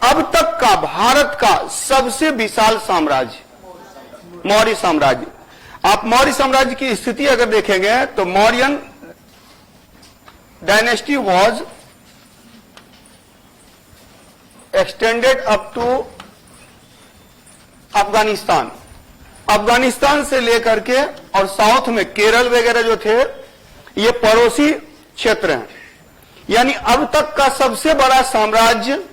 अब तक का भारत का सबसे विशाल साम्राज्य मौर्य साम्राज्य। आप मौर्य साम्राज्य की स्थिति अगर देखेंगे तो Mauryan dynasty was extended up to Afghanistan, Afghanistan से लेकर के और साउथ में केरल वगैरह जो थे ये पड़ोसी क्षेत्र हैं। यानी अब तक का सबसे बड़ा साम्राज्य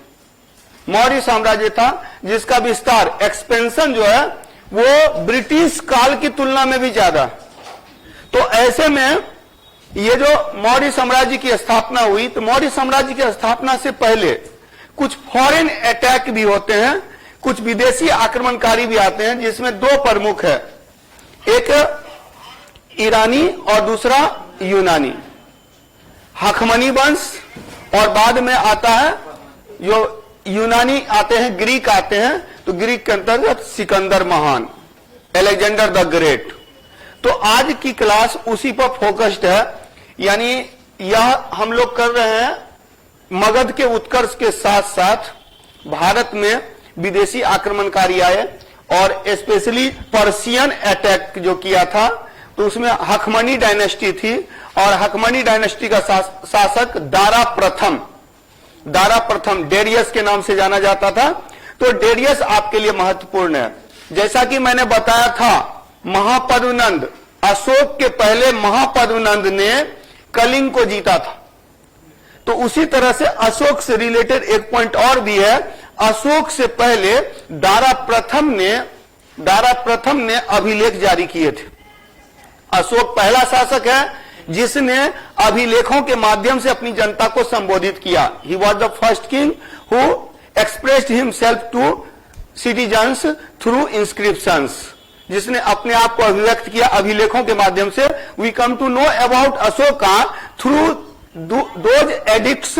मौर्य साम्राज्य था, जिसका विस्तार एक्सपेंशन जो है वो ब्रिटिश काल की तुलना में भी ज्यादा। तो ऐसे में ये जो मौर्य साम्राज्य की स्थापना हुई, तो मौर्य साम्राज्य की स्थापना से पहले कुछ फॉरेन अटैक भी होते हैं, कुछ विदेशी आक्रमणकारी भी आते हैं, जिसमें दो प्रमुख है, एक ईरानी और दूसरा यूनानी। हखमनी वंश और बाद में आता है जो यूनानी आते हैं, ग्रीक आते हैं, तो ग्रीक के अंतर्गत सिकंदर महान, अलेक्जेंडर द ग्रेट। तो आज की क्लास उसी पर फोकस्ड है। यानी यह हम लोग कर रहे हैं मगध के उत्कर्ष के साथ साथ भारत में विदेशी आक्रमणकारी आए और स्पेशली पर्शियन अटैक जो किया था, तो उसमें हखमनी डायनेस्टी थी और हखमनी डायनेस्टी का शासक दारा प्रथम डेरियस के नाम से जाना जाता था। तो डेरियस आपके लिए महत्वपूर्ण है। जैसा कि मैंने बताया था, महापद्मनंद, अशोक के पहले महापद्मनंद ने कलिंग को जीता था। तो उसी तरह से अशोक से रिलेटेड एक पॉइंट और भी है। अशोक से पहले दारा प्रथम ने अभिलेख जारी किए थे। अशोक पहला शासक है जिसने अभिलेखों के माध्यम से अपनी जनता को संबोधित किया। He was the first king who expressed himself to citizens through inscriptions, जिसने अपने आप को अभिव्यक्त किया अभिलेखों के माध्यम से। We come to know about Ashoka through those edicts,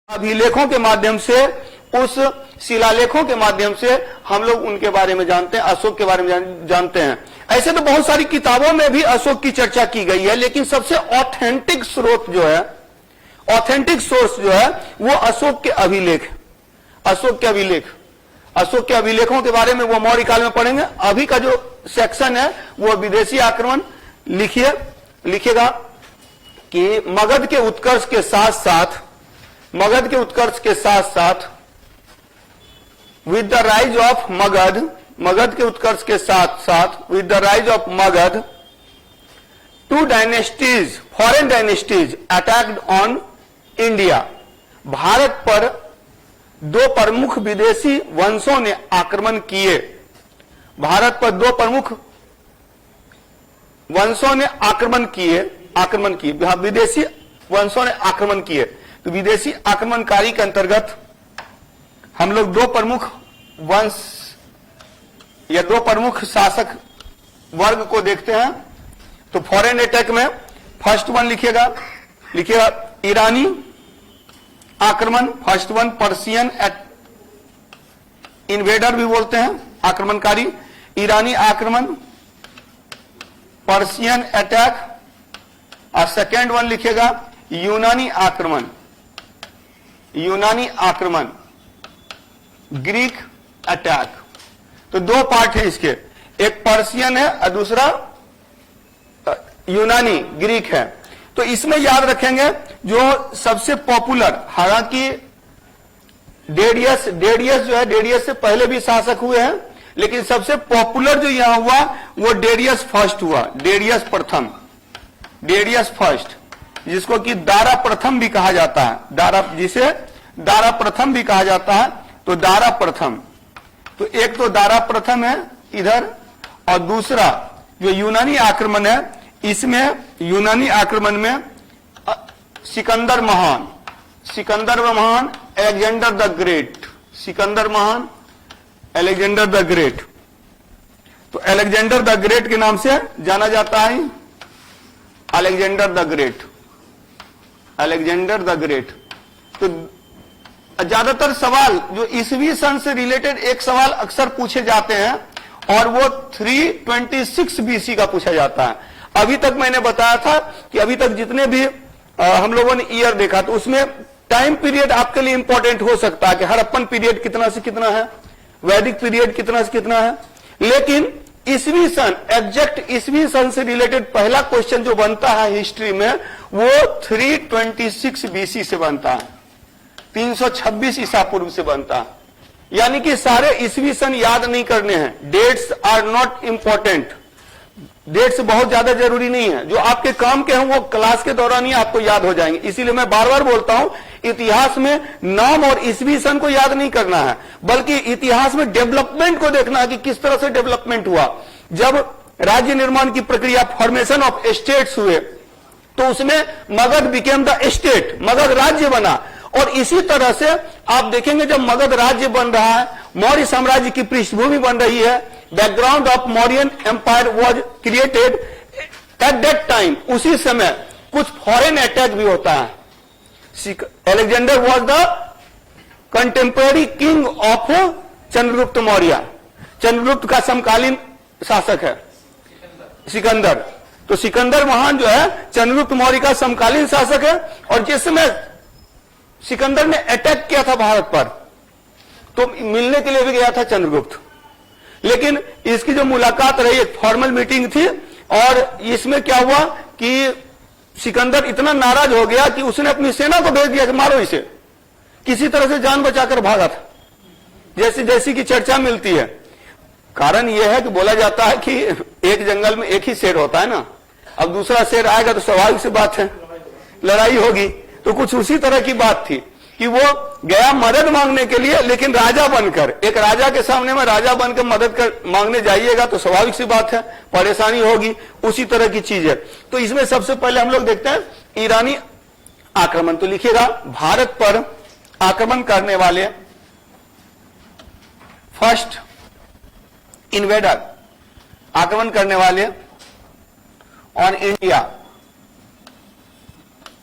अभिलेखों के माध्यम से, उस शिलालेखों के माध्यम से हम लोग उनके बारे में जानते हैं, अशोक के बारे में जानते हैं। ऐसे तो बहुत सारी किताबों में भी अशोक की चर्चा की गई है, लेकिन सबसे ऑथेंटिक स्रोत जो है, ऑथेंटिक सोर्स जो है, वो अशोक के अभिलेख, अशोक के अभिलेखों के बारे में वो मौर्य काल में पढ़ेंगे। अभी का जो सेक्शन है वो विदेशी आक्रमण लिखिएगा कि मगध के उत्कर्ष के साथ with the rise of Magadh के उत्कर्ष के साथ with the rise of Magadh, two dynasties, foreign dynasties attacked on India. Bharat पर दो प्रमुख विदेशी वंशों ने आक्रमण किए। भारत पर दो प्रमुख वंशों ने आक्रमण किए, विदेशी वंशों ने आक्रमण किए। तो विदेशी आक्रमणकारी के अंतर्गत हम लोग दो प्रमुख वंश या दो प्रमुख शासक वर्ग को देखते हैं। तो फॉरेन अटैक में फर्स्ट वन लिखिएगा ईरानी आक्रमण, फर्स्ट वन पर्शियन इन्वेडर भी बोलते हैं, आक्रमणकारी, ईरानी आक्रमण, पर्शियन अटैक। और सेकेंड वन लिखिएगा यूनानी आक्रमण, ग्रीक अटैक। तो दो पार्ट है इसके, एक पर्शियन है और दूसरा यूनानी ग्रीक है। तो इसमें याद रखेंगे जो सबसे पॉपुलर, हालांकि डेरियस जो है, डेरियस से पहले भी शासक हुए हैं, लेकिन सबसे पॉपुलर जो यहां हुआ वो डेरियस फर्स्ट हुआ, डेरियस फर्स्ट, जिसको कि दारा प्रथम भी कहा जाता है, जिसे दारा प्रथम भी कहा जाता है। तो दारा प्रथम, तो एक तो दारा प्रथम है इधर, और दूसरा जो यूनानी आक्रमण है, इसमें यूनानी आक्रमण में सिकंदर महान, अलेक्जेंडर द ग्रेट, तो अलेक्जेंडर द ग्रेट के नाम से जाना जाता है, अलेक्जेंडर द ग्रेट। तो ज्यादातर सवाल जो ईसवी सन से रिलेटेड एक सवाल अक्सर पूछे जाते हैं और वो 326 बीसी का पूछा जाता है। अभी तक मैंने बताया था कि अभी तक जितने भी हम लोगों ने ईयर देखा तो उसमें टाइम पीरियड आपके लिए इंपॉर्टेंट हो सकता है कि हड़प्पन पीरियड कितना से कितना है, वैदिक पीरियड कितना से कितना है, लेकिन ईसवी सन, एग्जैक्ट ईसवी सन से रिलेटेड पहला क्वेश्चन जो बनता है हिस्ट्री में वो 326 बीसी से बनता है, 326 ईसा पूर्व से बनता है। यानी कि सारे ईसवी सन याद नहीं करने हैं, dates are not important, dates बहुत ज्यादा जरूरी नहीं है, जो आपके काम के हैं वो क्लास के दौरान ही आपको याद हो जाएंगे। इसीलिए मैं बार बार बोलता हूं इतिहास में नाम और ईसवी सन को याद नहीं करना है, बल्कि इतिहास में डेवलपमेंट को देखना है कि किस तरह से डेवलपमेंट हुआ। जब राज्य निर्माण की प्रक्रिया, फॉर्मेशन ऑफ स्टेट्स हुए, तो उसमें Magadh became the state, Magadh राज्य बना। और इसी तरह से आप देखेंगे जब मगध राज्य बन रहा है, मौर्य साम्राज्य की पृष्ठभूमि बन रही है, background of Mauryan empire was created at that time, उसी समय कुछ फॉरेन अटैक भी होता है। Alexander was the contemporary king of Chandragupta Maurya, Chandragupta का समकालीन शासक है सिकंदर। तो सिकंदर महान जो है चंद्रगुप्त मौर्य का समकालीन शासक है, और जिस समय सिकंदर ने अटैक किया था भारत पर, तो मिलने के लिए भी गया था चंद्रगुप्त। लेकिन इसकी जो मुलाकात रही एक फॉर्मल मीटिंग थी, और इसमें क्या हुआ कि सिकंदर इतना नाराज हो गया कि उसने अपनी सेना को भेज दिया कि मारो इसे, किसी तरह से जान बचाकर भागा था, जैसी जैसी की चर्चा मिलती है। कारण यह है कि बोला जाता है कि एक जंगल में एक ही शेर होता है ना, अब दूसरा शेर आएगा तो स्वाभाविक सी बात है लड़ाई होगी। तो कुछ उसी तरह की बात थी कि वो गया मदद मांगने के लिए, लेकिन राजा बनकर, एक राजा के सामने में राजा बनकर मदद कर मांगने जाइएगा तो स्वाभाविक सी बात है परेशानी होगी, उसी तरह की चीज है। तो इसमें सबसे पहले हम लोग देखते हैं ईरानी आक्रमण। तो लिखिएगा भारत पर आक्रमण करने वाले फर्स्ट इन्वेडर, आक्रमण करने वाले ऑन इंडिया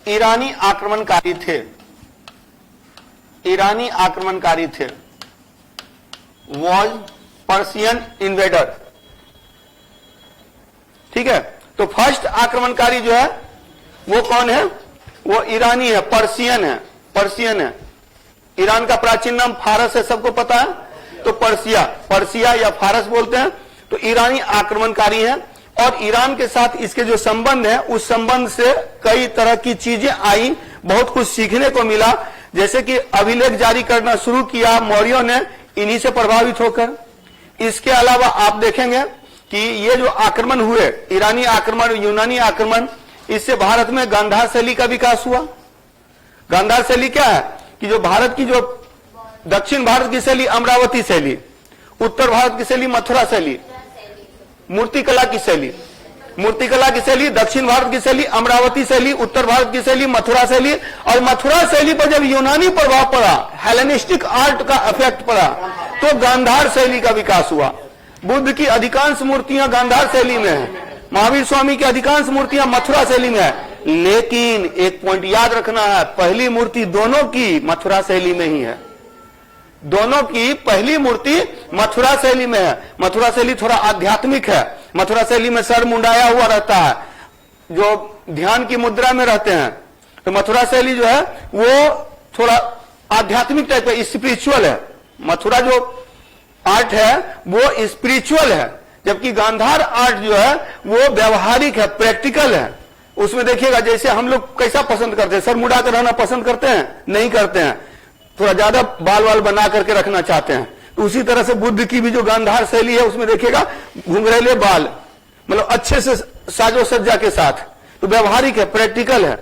ईरानी आक्रमणकारी थे, ईरानी आक्रमणकारी थे, वॉज पर्शियन इन्वेडर। ठीक है, तो फर्स्ट आक्रमणकारी जो है वो कौन है, वो ईरानी है, पर्शियन है, पर्शियन है। ईरान का प्राचीन नाम फारस है, सबको पता है, तो पर्सिया, पर्सिया या फारस बोलते हैं। तो ईरानी आक्रमणकारी है, और ईरान के साथ इसके जो संबंध है उस संबंध से कई तरह की चीजें आई, बहुत कुछ सीखने को मिला। जैसे कि अभिलेख जारी करना शुरू किया मौर्यों ने, इन्हीं से प्रभावित होकर। इसके अलावा आप देखेंगे कि ये जो आक्रमण हुए, ईरानी आक्रमण, यूनानी आक्रमण, इससे भारत में गांधार शैली का विकास हुआ। गांधार शैली क्या है कि जो भारत की, जो दक्षिण भारत की शैली अमरावती शैली, उत्तर भारत की शैली मथुरा शैली, मूर्तिकला की शैली, मूर्तिकला की शैली दक्षिण भारत की शैली अमरावती शैली, उत्तर भारत की शैली मथुरा शैली। और मथुरा शैली पर जब यूनानी प्रभाव पड़ा, हेलेनिस्टिक आर्ट का इफेक्ट पड़ा, तो गांधार शैली का विकास हुआ। बुद्ध की अधिकांश मूर्तियां गांधार शैली में है, महावीर स्वामी की अधिकांश मूर्तियां मथुरा शैली में है। लेकिन एक पॉइंट याद रखना है, पहली मूर्ति दोनों की मथुरा शैली में ही है, दोनों की पहली मूर्ति मथुरा शैली में है। मथुरा शैली थोड़ा आध्यात्मिक है, मथुरा शैली में सर मुंडाया हुआ रहता है, जो ध्यान की मुद्रा में रहते हैं। तो मथुरा शैली जो है वो थोड़ा आध्यात्मिक टाइप का, स्पिरिचुअल है। मथुरा जो आर्ट है वो स्पिरिचुअल है, जबकि गांधार आर्ट जो है वो व्यवहारिक है, प्रैक्टिकल है। उसमें देखिएगा जैसे हम लोग कैसा पसंद करते हैं, सर मुड़ा कर रहना पसंद करते हैं, नहीं करते हैं, थोड़ा ज्यादा बाल वाल बना करके रखना चाहते हैं। तो उसी तरह से बुद्ध की भी जो गांधार शैली है उसमें देखिएगा घुंघरेले बाल, मतलब अच्छे से साजो सज्जा के साथ, तो व्यवहारिक है, प्रैक्टिकल है।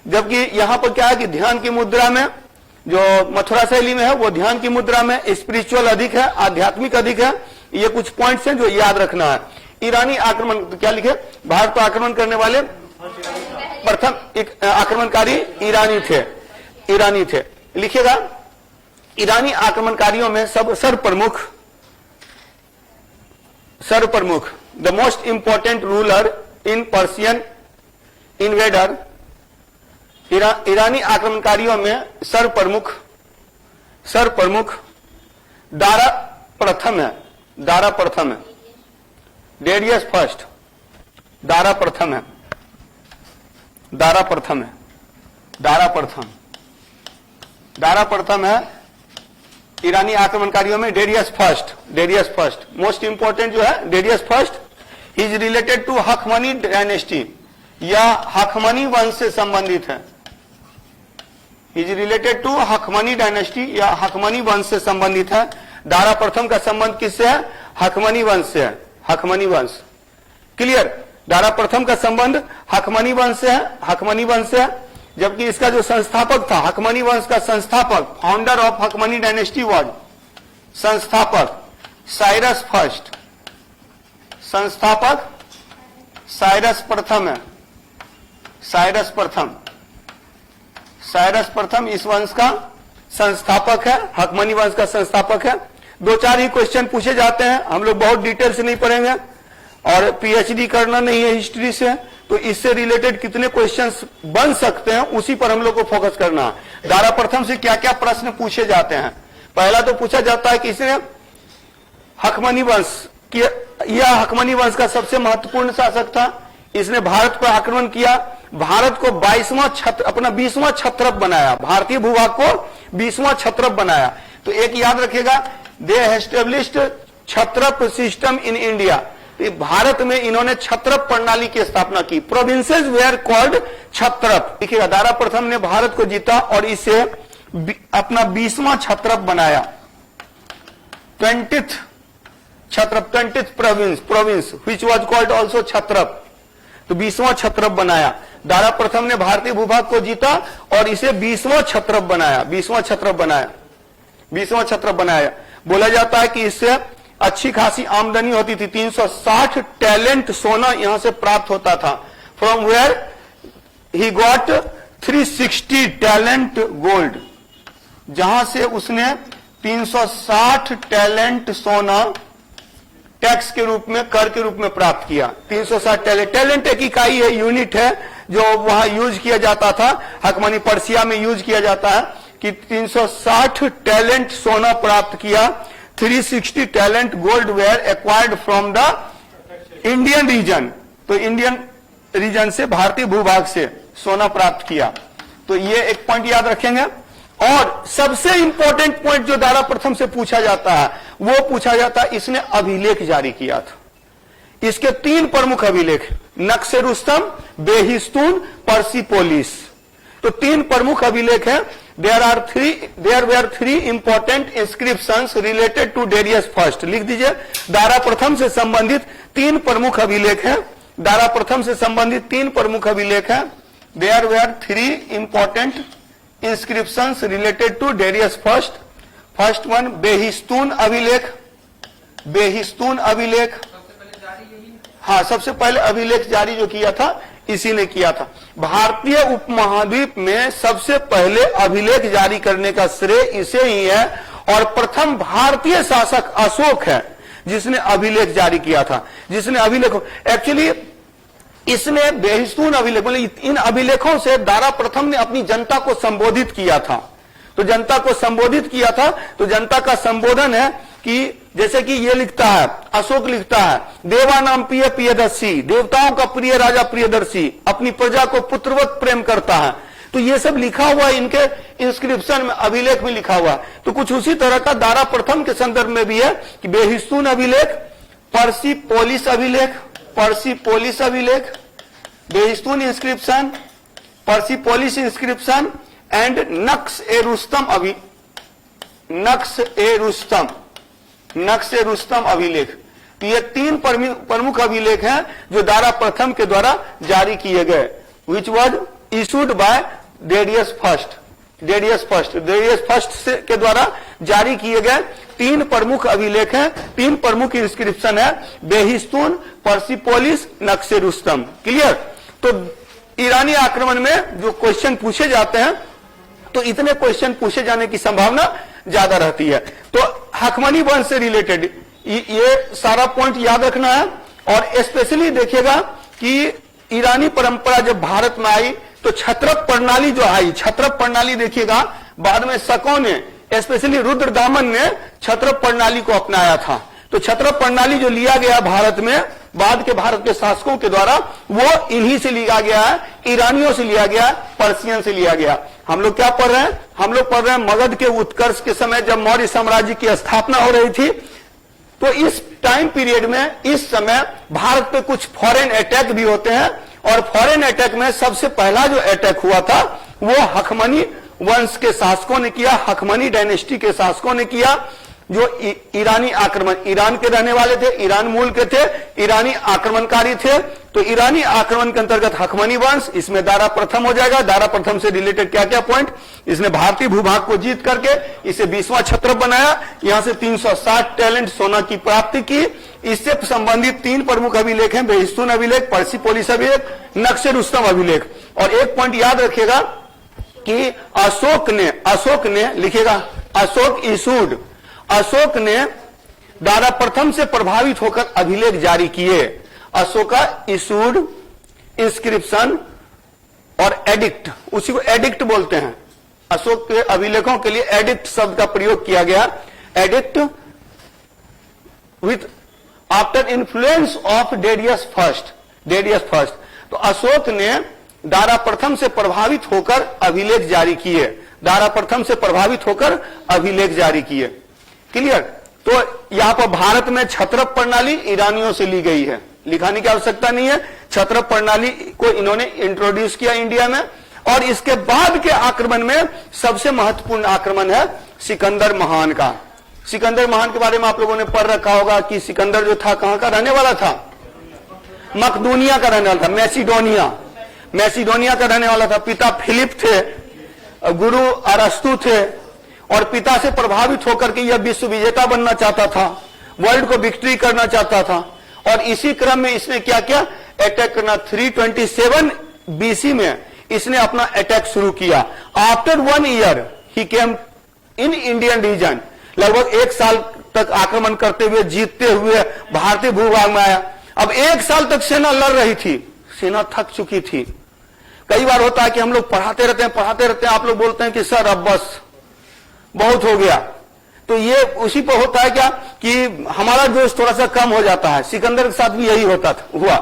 जबकि यहां पर क्या है कि ध्यान की मुद्रा में, जो मथुरा शैली में है वो ध्यान की मुद्रा में स्पिरिचुअल अधिक है, आध्यात्मिक अधिक है। ये कुछ पॉइंट्स हैं जो याद रखना है। ईरानी आक्रमण, तो क्या लिखे, भारत पर आक्रमण करने वाले प्रथम एक आक्रमणकारी ईरानी थे, ईरानी थे। लिखिएगा ईरानी आक्रमणकारियों में सब सर्वप्रमुख, सर्वप्रमुख, the most important ruler in Persian invader, ईरानी आक्रमणकारियों में सर्वप्रमुख, सर्वप्रमुख दारा प्रथम है, दारा प्रथम है, डेरियस फर्स्ट, दारा प्रथम है, दारा प्रथम है, दारा प्रथम। दारा प्रथम है ईरानी आक्रमणकारियों में डेरियस फर्स्ट मोस्ट इंपोर्टेंट जो है Darius first is related to हखमनी डायनेस्टी या हखमनी वंश से संबंधित है। इज रिलेटेड टू हखमनी डायनेस्टी या हखमनी वंश से संबंधित है। दारा प्रथम का संबंध किससे है? हखमनी वंश से है। हखमनी वंश क्लियर। दारा प्रथम का संबंध हखमनी वंश से है, हखमनी वंश से है, जबकि इसका जो संस्थापक था, हखमनी वंश का संस्थापक, फाउंडर ऑफ हखमनी डायनेस्टी वाज, संस्थापक साइरस फर्स्ट, संस्थापक साइरस प्रथम है। साइरस प्रथम, साइरस प्रथम इस वंश का संस्थापक है, हखमनी वंश का संस्थापक है। दो चार ही क्वेश्चन पूछे जाते हैं, हम लोग बहुत डिटेल से नहीं पढ़ेंगे और पीएचडी करना नहीं है हिस्ट्री से, तो इससे रिलेटेड कितने क्वेश्चंस बन सकते हैं उसी पर हम लोग को फोकस करना है। दारा प्रथम से क्या क्या प्रश्न पूछे जाते हैं? पहला तो पूछा जाता है कि इसने हखमनी वंश की, यह हखमनी वंश का सबसे महत्वपूर्ण शासक था, इसने भारत पर आक्रमण किया, भारत को 22वां छत्र, अपना 20वां छत्रप बनाया, भारतीय भूभाग को 20वां छत्रप बनाया। तो एक याद रखिएगा, दे एस्टेब्लिश्ड छत्रप सिस्टम इन इंडिया, भारत में इन्होंने छत्रप प्रणाली की स्थापना की। प्रोविंसेस वेयर कॉल्ड छत्रप। देखिएगा, दारा प्रथम ने भारत को जीता और इसे अपना 20वां छत्रप बनाया। 20th छत्रप, 20th province which was called also छत्रप, तो 20वां छत्रप बनाया। दारा प्रथम ने भारतीय भूभाग को जीता और इसे 20वां छत्रप बनाया, 20वां छत्रप बनाया, 20वां छत्रप बनाया। बोला जाता है कि इससे अच्छी खासी आमदनी होती थी, 360 टैलेंट सोना यहां से प्राप्त होता था। From where he got 360 talent gold, जहां से उसने 360 टैलेंट सोना टैक्स के रूप में, कर के रूप में प्राप्त किया। 360 टैलेंट एक इकाई है, यूनिट है, जो वहां यूज किया जाता था, हकमनी पर्सिया में यूज किया जाता है कि 360 टैलेंट सोना प्राप्त किया। 360 talent gold were acquired from the Indian region, तो इंडियन रीजन से, भारतीय भूभाग से सोना प्राप्त किया। तो ये एक पॉइंट याद रखेंगे। और सबसे इंपॉर्टेंट पॉइंट जो दारा प्रथम से पूछा जाता है, वो पूछा जाता है इसने अभिलेख जारी किया था। इसके 3 प्रमुख अभिलेख, नक्शे रुस्तम, बेहिस्तून, पर्सिपोलिस, तो 3 प्रमुख अभिलेख हैं। There were 3 important inscriptions related to Darius first. लिख दीजिए, दारा प्रथम से संबंधित 3 प्रमुख अभिलेख हैं। दारा प्रथम से संबंधित 3 प्रमुख अभिलेख हैं। There were 3 important inscriptions related to Darius first. First one, बेहिस्तून अभिलेख, बेहिस्तून अभिलेख, हाँ, सबसे पहले अभिलेख जारी जो किया था इसी ने किया था। भारतीय उपमहाद्वीप में सबसे पहले अभिलेख जारी करने का श्रेय इसे ही है, और प्रथम भारतीय शासक अशोक है जिसने अभिलेख जारी किया था, जिसने अभिलेख, एक्चुअली इसने बेहिस्तून अभिलेख, मतलब इन अभिलेखों से दारा प्रथम ने अपनी जनता को संबोधित किया था। तो जनता को संबोधित किया था, तो जनता का संबोधन है कि जैसे कि ये लिखता है, अशोक लिखता है, देवा नाम प्रिय प्रियदर्शी, देवताओं का प्रिय राजा प्रियदर्शी, अपनी प्रजा को पुत्रवत प्रेम करता है। तो ये सब लिखा हुआ इनके इंस्क्रिप्शन में, अभिलेख में लिखा हुआ। तो कुछ उसी तरह का दारा प्रथम के संदर्भ में भी है कि बेहिस्तून अभिलेख, पर्सिपोलिस अभिलेख, पर्सिपोलिस अभिलेख, बेहिस्तून इंस्क्रिप्शन, पर्सिपोलिस इंस्क्रिप्शन एंड नक्श ए रुस्तम नक्श ए रुस्तम, नक्श ए रुस्तम अभिलेख। तो ये 3 प्रमुख अभिलेख हैं जो दारा प्रथम के द्वारा जारी किए गए, which was issued by Darius first. Darius first के द्वारा जारी किए गए 3 प्रमुख अभिलेख हैं, 3 प्रमुख इंस्क्रिप्शन है, बेहिस्तून, पर्सिपोलिस, नक्श ए रुस्तम। क्लियर। तो ईरानी आक्रमण में जो क्वेश्चन पूछे जाते हैं, तो इतने क्वेश्चन पूछे जाने की संभावना ज्यादा रहती है। तो हकमनी वंश से रिलेटेड ये सारा पॉइंट याद रखना है। और स्पेशली देखिएगा कि ईरानी परंपरा जब भारत में आई तो छत्रप प्रणाली जो आई, छत्रप प्रणाली देखिएगा बाद में शकों ने, स्पेशली रुद्रदामन ने छत्रप प्रणाली को अपनाया था। तो छत्रप प्रणाली जो लिया गया भारत में बाद के भारत के शासकों के द्वारा, वो इन्हीं से लिया गया है, ईरानियों से लिया गया, पर्सियन से लिया गया। हम लोग क्या पढ़ रहे हैं? हम लोग पढ़ रहे हैं मगध के उत्कर्ष के समय जब मौर्य साम्राज्य की स्थापना हो रही थी, तो इस टाइम पीरियड में इस समय भारत पे कुछ फॉरेन अटैक भी होते हैं, और फॉरेन अटैक में सबसे पहला जो अटैक हुआ था वो हखमनी वंश के शासकों ने किया, हखमनी डायनेस्टी के शासकों ने किया, जो ईरानी आक्रमण, ईरान के रहने वाले थे, ईरान मूल के थे, ईरानी आक्रमणकारी थे। तो ईरानी आक्रमण के अंतर्गत हखमनी वंश, इसमें दारा प्रथम हो जाएगा। दारा प्रथम से रिलेटेड क्या क्या पॉइंट? इसने भारतीय भूभाग को जीत करके इसे 20वां क्षत्रप बनाया, यहां से 360 टैलेंट सोना की प्राप्ति की। इससे संबंधित 3 प्रमुख अभिलेख हैं, बेहिस्तून अभिलेख, पर्सिपोलिस अभिलेख, नक्शे रुस्तम अभिलेख। और एक पॉइंट याद रखिएगा कि अशोक ने लिखेगा, अशोक ने दारा प्रथम से प्रभावित होकर अभिलेख जारी किए। अशोका इशूड इंस्क्रिप्शन और एडिक्ट, उसी को एडिक्ट बोलते हैं। अशोक के अभिलेखों के लिए एडिक्ट शब्द का प्रयोग किया गया। Addict with after influence of Darius first. तो अशोक ने दारा प्रथम से प्रभावित होकर अभिलेख जारी किए, दारा प्रथम से प्रभावित होकर अभिलेख जारी किए। क्लियर? तो यहां पर भारत में क्षत्रप प्रणाली ईरानियों से ली गई है, लिखाने की आवश्यकता नहीं है। क्षत्रप प्रणाली को इन्होंने इंट्रोड्यूस किया इंडिया में, और इसके बाद के आक्रमण में सबसे महत्वपूर्ण आक्रमण है सिकंदर महान का। सिकंदर महान के बारे में आप लोगों ने पढ़ रखा होगा कि सिकंदर जो था कहां का रहने वाला था? मकदूनिया का रहने वाला था, मैसिडोनिया का रहने वाला था। पिता फिलिप थे, गुरु अरस्तु थे, और पिता से प्रभावित होकर के यह विश्व विजेता बनना चाहता था, वर्ल्ड को विक्ट्री करना चाहता था। और इसी क्रम में इसने क्या किया? अटैक करना। 327 BC में इसने अपना अटैक शुरू किया। After 1 year he came in Indian reason. लगभग 1 साल तक आक्रमण करते हुए, जीतते हुए भारतीय भूभाग में आया। अब 1 साल तक सेना लड़ रही थी, सेना थक चुकी थी। कई बार होता है कि हम लोग पढ़ाते रहते हैं, आप लोग बोलते हैं कि सर अब बस बहुत हो गया। तो ये उसी पर होता है क्या कि हमारा जोश थोड़ा सा कम हो जाता है। सिकंदर के साथ भी यही हुआ।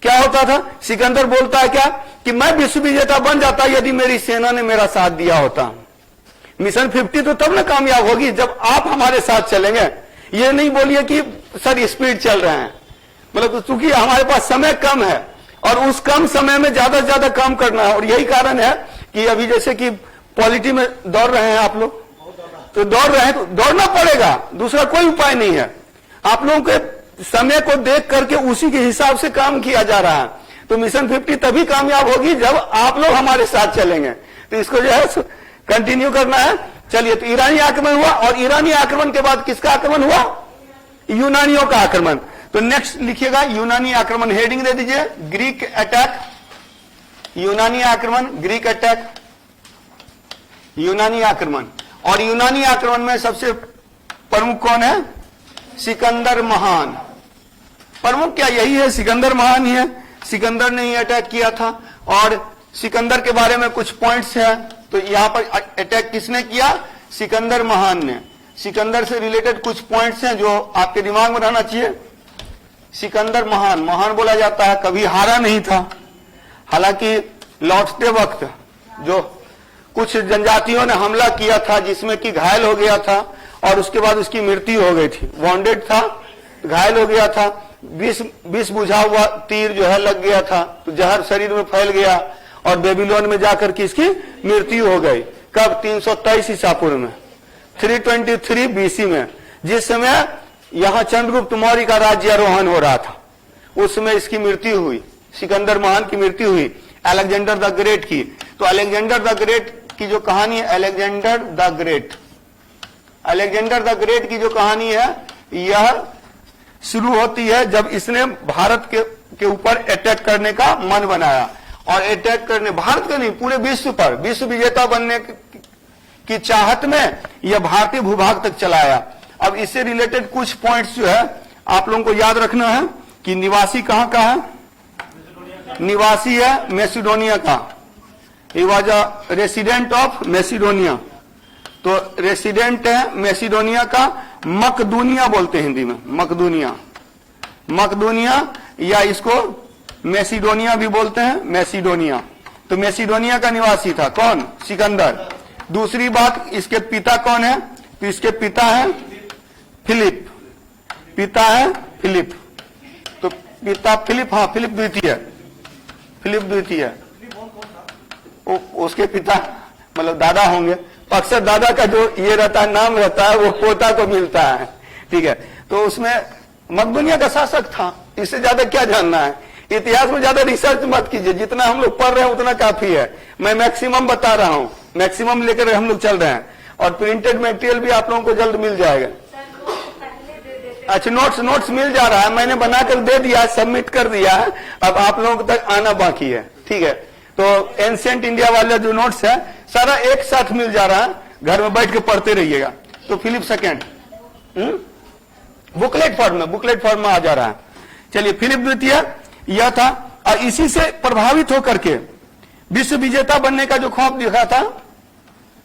क्या होता था? सिकंदर बोलता है क्या कि मैं विश्व विजेता बन जाता यदि मेरी सेना ने मेरा साथ दिया होता। मिशन 50 तो तब ना कामयाब होगी जब आप हमारे साथ चलेंगे। ये नहीं बोलिए कि सर स्पीड चल रहे हैं, मतलब चूंकि हमारे पास समय कम है और उस कम समय में ज्यादा से ज्यादा काम करना है। और यही कारण है कि अभी जैसे कि पॉलिटी में दौड़ रहे हैं आप लोग, तो दौड़ रहे हैं तो दौड़ना पड़ेगा, दूसरा कोई उपाय नहीं है। आप लोगों के समय को देख करके उसी के हिसाब से काम किया जा रहा है। तो मिशन 50 तभी कामयाब होगी जब आप लोग हमारे साथ चलेंगे। तो इसको जो है कंटिन्यू करना है। चलिए, तो ईरानी आक्रमण हुआ, और ईरानी आक्रमण के बाद किसका आक्रमण हुआ? यूनानियों का आक्रमण। तो नेक्स्ट लिखिएगा यूनानी आक्रमण, हेडिंग दे दीजिए ग्रीक अटैक। यूनानी आक्रमण, ग्रीक अटैक, यूनानी आक्रमण। और यूनानी आक्रमण में सबसे प्रमुख कौन है? सिकंदर महान। प्रमुख क्या यही है? सिकंदर महान ही है। सिकंदर ने ही अटैक किया था। और सिकंदर के बारे में कुछ पॉइंट्स हैं। तो यहां पर अटैक किसने किया? सिकंदर महान ने। सिकंदर से रिलेटेड कुछ पॉइंट्स हैं जो आपके दिमाग में रहना चाहिए। सिकंदर महान बोला जाता है, कभी हारा नहीं था। हालांकि लौटते वक्त जो कुछ जनजातियों ने हमला किया था जिसमें कि घायल हो गया था, और उसके बाद उसकी मृत्यु हो गई थी। वॉन्डेड था, घायल हो गया था, विष बुझा हुआ तीर जो है लग गया था, तो जहर शरीर में फैल गया और बेबीलोन में जाकर के इसकी मृत्यु हो गई। कब? 323 ईसा पूर्व में, 323 BC में, जिस समय यहां चंद्रगुप्त मौर्य का राज्यारोहण हो रहा था, उस समय इसकी मृत्यु हुई। सिकंदर महान की मृत्यु हुई, अलेक्जेंडर द ग्रेट की। तो अलेक्जेंडर द ग्रेट की जो कहानी है, अलेक्जेंडर द ग्रेट की जो कहानी है, यह शुरू होती है जब इसने भारत के ऊपर अटैक करने का मन बनाया। और अटैक करने भारत का नहीं, पूरे विश्व पर विश्व विजेता बनने की चाहत में यह भारतीय भूभाग तक चलाया। अब इससे रिलेटेड कुछ पॉइंट्स जो है आप लोगों को याद रखना है कि निवासी कहां का है? निवासी है मैसिडोनिया का। He was a resident of Macedonia. तो रेसिडेंट है मैसिडोनिया का। मकदूनिया बोलते हैं हिंदी में, मकदूनिया, या इसको मैसिडोनिया भी बोलते हैं, मैसिडोनिया। तो मैसिडोनिया का निवासी था कौन? सिकंदर। दूसरी बात, इसके पिता कौन है? तो इसके पिता है फिलिप, पिता है फिलिप। तो पिता फिलिप, हाँ फिलिप द्वितीय, फिलिप द्वितीय उसके पिता मतलब दादा होंगे। अक्सर दादा का जो ये रहता है नाम रहता है वो पोता को मिलता है, ठीक है। तो उसमें मकदूनिया का शासक था, इससे ज्यादा क्या जानना है? इतिहास में ज्यादा रिसर्च मत कीजिए, जितना हम लोग पढ़ रहे हैं उतना काफी है। मैं मैक्सिमम बता रहा हूं, मैक्सिमम लेकर हम लोग चल रहे हैं, और प्रिंटेड मटेरियल भी आप लोगों को जल्द मिल जाएगा। अच्छा, नोट्स मिल जा रहा है, मैंने बनाकर दे दिया, सबमिट कर दिया है, अब आप लोगों तक आना बाकी है, ठीक है। तो एंशिएंट इंडिया वाला जो नोट्स है सारा एक साथ मिल जा रहा है, घर में बैठ के पढ़ते रहिएगा। तो फिलिप सेकेंड बुकलेट फॉर्म में आ जा रहा है। चलिए, फिलिप द्वितीय यह था, और इसी से प्रभावित होकर के विश्व विजेता बनने का जो ख्वाब देखा था,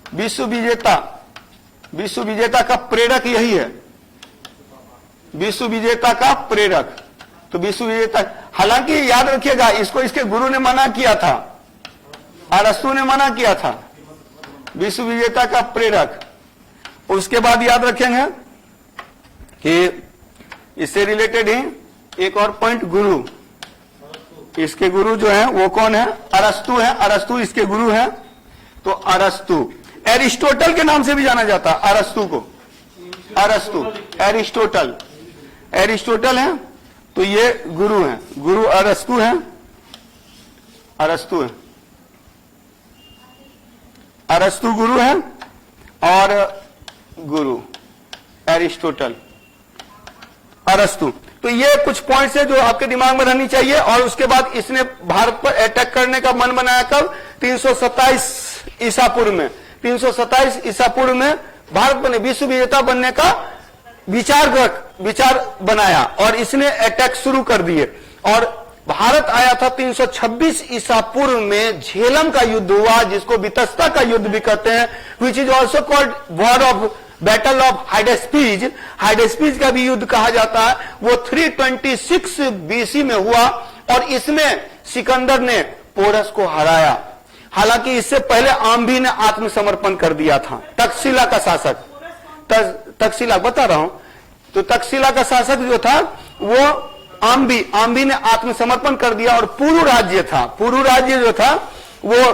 विश्व विजेता का प्रेरक यही है, विश्व विजेता का प्रेरक। तो विश्व विजेता, हालांकि याद रखिएगा, इसको इसके गुरु ने मना किया था, अरस्तु ने मना किया था, विश्व विजेता का प्रेरक। उसके बाद याद रखेंगे कि इससे रिलेटेड ही एक और पॉइंट, गुरु। इसके गुरु जो है वो कौन है? अरस्तु है, अरस्तु इसके गुरु है। तो अरस्तु, एरिस्टोटल के नाम से भी जाना जाता है अरस्तु को, अरस्तु, एरिस्टोटल है, तो ये गुरु है, गुरु अरस्तु है, अरस्तु है, अरस्तु गुरु है, और गुरु एरिस्टोटल, अरस्तु। तो ये कुछ पॉइंट्स है जो आपके दिमाग में रहनी चाहिए। और उसके बाद इसने भारत पर अटैक करने का मन बनाया कब? 327 ईसा पूर्व में, 327 ईसा पूर्व में भारत बने, विश्व विजेता बनने का विचार बनाया, और इसने अटैक शुरू कर दिए। और भारत आया था 326 ईसा पूर्व में, झेलम का युद्ध हुआ, जिसको वितस्ता का युद्ध भी कहते हैं, which is also called war of battle of Hydaspes, Hydaspes का भी युद्ध कहा जाता है। वो 326 बीसी में हुआ, और इसमें सिकंदर ने पोरस को हराया। हालांकि इससे पहले आम्बी ने आत्मसमर्पण कर दिया था, तक्षशिला का शासक, तक्षशिला बता रहा हूं। तो तक्षशिला का शासक जो था वो आम्बी ने आत्मसमर्पण कर दिया, और पुरु राज्य था, पुरु राज्य जो था वो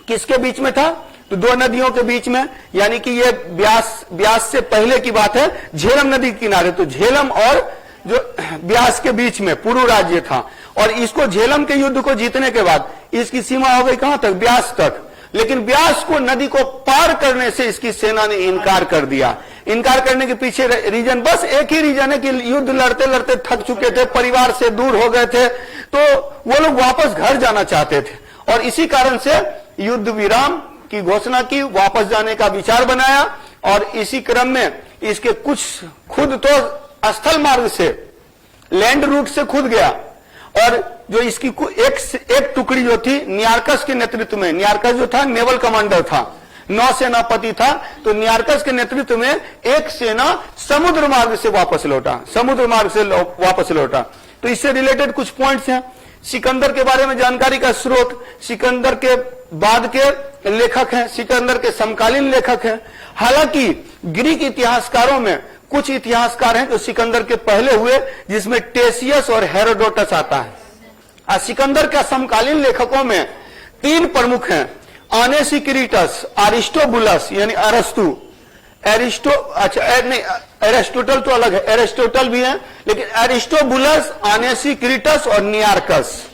किसके बीच में था? तो दो नदियों के बीच में, यानी कि ये ब्यास से पहले की बात है, झेलम नदी के किनारे। तो झेलम और जो ब्यास के बीच में पुरु राज्य था, और इसको झेलम के युद्ध को जीतने के बाद इसकी सीमा हो गई कहां तक? ब्यास तक। लेकिन ब्यास को नदी को पार करने से इसकी सेना ने इनकार कर दिया। इनकार करने के पीछे रीजन बस एक ही रीजन है कि युद्ध लड़ते लड़ते थक चुके थे, परिवार से दूर हो गए थे, तो वो लोग वापस घर जाना चाहते थे, और इसी कारण से युद्ध विराम की घोषणा की, वापस जाने का विचार बनाया। और इसी क्रम में इसके कुछ खुद तो स्थल मार्ग से, लैंड रूट से खुद गया, और जो इसकी एक टुकड़ी जो थी नियार्कस के नेतृत्व में, नियार्कस जो था नेवल कमांडर था, नौसेनापति था, तो नियार्कस के नेतृत्व में एक सेना समुद्र मार्ग से वापस लौटा, समुद्र मार्ग से वापस लौटा। तो इससे रिलेटेड कुछ पॉइंट्स हैं। सिकंदर के बारे में जानकारी का स्रोत, सिकंदर के बाद के लेखक हैं, सिकंदर के समकालीन लेखक हैं। हालांकि ग्रीक इतिहासकारों में कुछ इतिहासकार हैं जो सिकंदर के पहले हुए, जिसमें टेसियस और हेरोडोटस आता है। सिकंदर के समकालीन लेखकों में 3 प्रमुख हैं, आनेसिक्रिटस, अरिस्टोबुलस यानी अरस्तु, एरिस्टोटल तो अलग है, एरिस्टोटल भी है, लेकिन एरिस्टोबुलस, आनेसिक्रिटस और नियार्कस।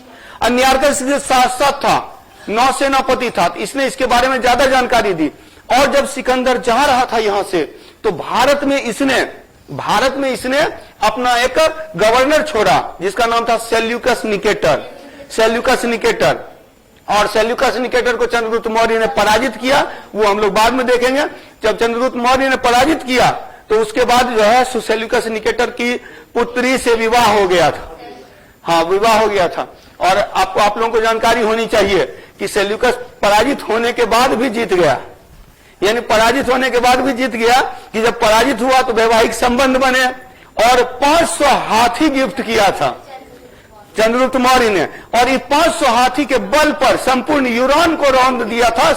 नियार्कस के साथ साथ था, नौसेनापति था, इसने इसके बारे में ज्यादा जानकारी दी। और जब सिकंदर जा रहा था यहां से, तो भारत में इसने अपना एक गवर्नर छोड़ा, जिसका नाम था सेल्यूकस निकेटर, सेल्यूकस निकेटर। और सेल्यूकस निकेटर को चंद्रगुप्त मौर्य ने पराजित किया, वो हम लोग बाद में देखेंगे। जब चंद्रगुप्त मौर्य ने पराजित किया, तो उसके बाद जो है सेल्यूकस निकेटर की पुत्री से विवाह हो गया था, हाँ विवाह हो गया था। और आपको आप लोगों को जानकारी होनी चाहिए कि सेल्यूकस पराजित होने के बाद भी जीत गया, यानी पराजित होने के बाद भी जीत गया, कि जब पराजित हुआ तो वैवाहिक संबंध बने, और 500 हाथी गिफ्ट किया था, चंद्रगुप्त मौर्य ने, और ये 500 हाथी के बल पर संपूर्ण यूरान को रौंद दिया था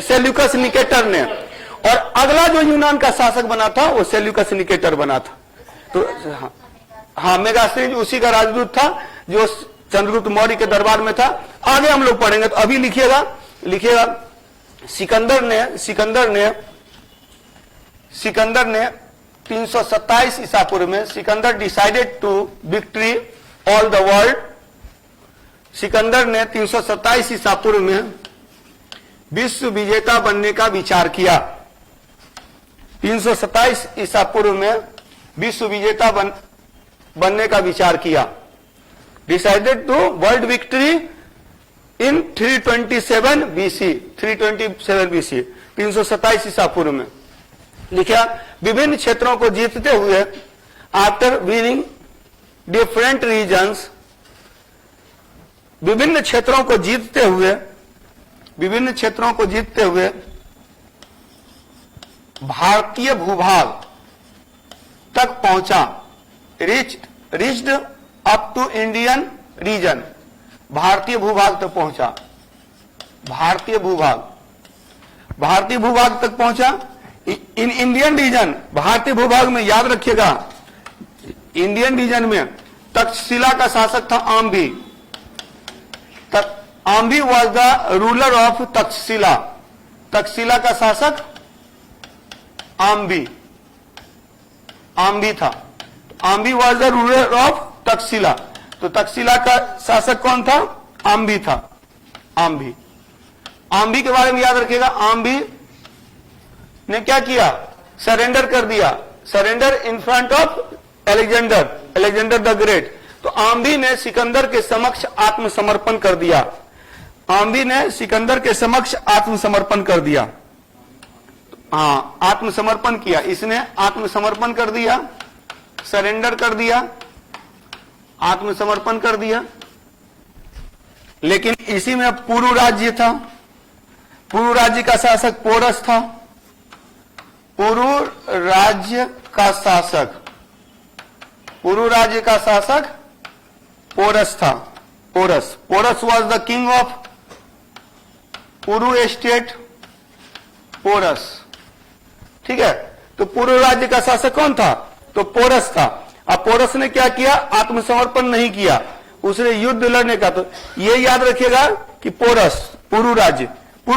सेल्यूकस निकेटर ने। और अगला जो यूनान का शासक बना था वो सेल्यूकस निकेटर बना था। तो हाँ, मेगास्थनीज उसी का राजदूत था जो चंद्रगुप्त मौर्य के दरबार में था। आगे हम लोग पढ़ेंगे, तो अभी लिखिएगा सिकंदर ने 327 ईसा पूर्व में Sikandar decided to victory all the world. Sikandar ने 327 ईसा पूर्व में विश्व विजेता बनने का विचार किया। 327 ईसा पूर्व में विश्व विजेता बनने का विचार किया। Decided to world victory in 327 BC, 327 BC, 327 ईसा पूर्व में लिखा। विभिन्न क्षेत्रों को जीतते हुए, आफ्टर विनिंग डिफरेंट रीजन्स, विभिन्न क्षेत्रों को जीतते हुए भारतीय भूभाग तक पहुंचा। Reached up to Indian region, भारतीय भूभाग तक पहुंचा। भारतीय भूभाग तक पहुंचा। इन इंडियन रीजन, भारतीय भूभाग में याद रखिएगा, इंडियन रीजन में तक्षशिला का शासक था Ambhi. Ambhi was the ruler of Takshashila. Takshashila का शासक आम्बी था। Ambhi was the ruler of Takshashila. तो तक्षशिला का शासक कौन था? आम्बी था। आम्बी के बारे में याद रखिएगा। आम्बी ने क्या किया? सरेंडर कर दिया। Surrender in front of Alexander the great. तो आम्बी ने सिकंदर के समक्ष आत्मसमर्पण कर दिया। हाँ, आत्मसमर्पण किया। इसने आत्मसमर्पण कर दिया, सरेंडर कर दिया, आत्मसमर्पण कर दिया। लेकिन इसी में पुरु राज्य था। पुरु राज्य का शासक पोरस था। पुरु राज्य का शासक पोरस था। Porus was the king of Puru estate. Porus, ठीक है। तो पुरु राज्य का शासक कौन था? तो पोरस था। अब पोरस ने क्या किया? आत्मसमर्पण नहीं किया, उसने युद्ध लड़ने का। तो ये याद रखिएगा कि पुरु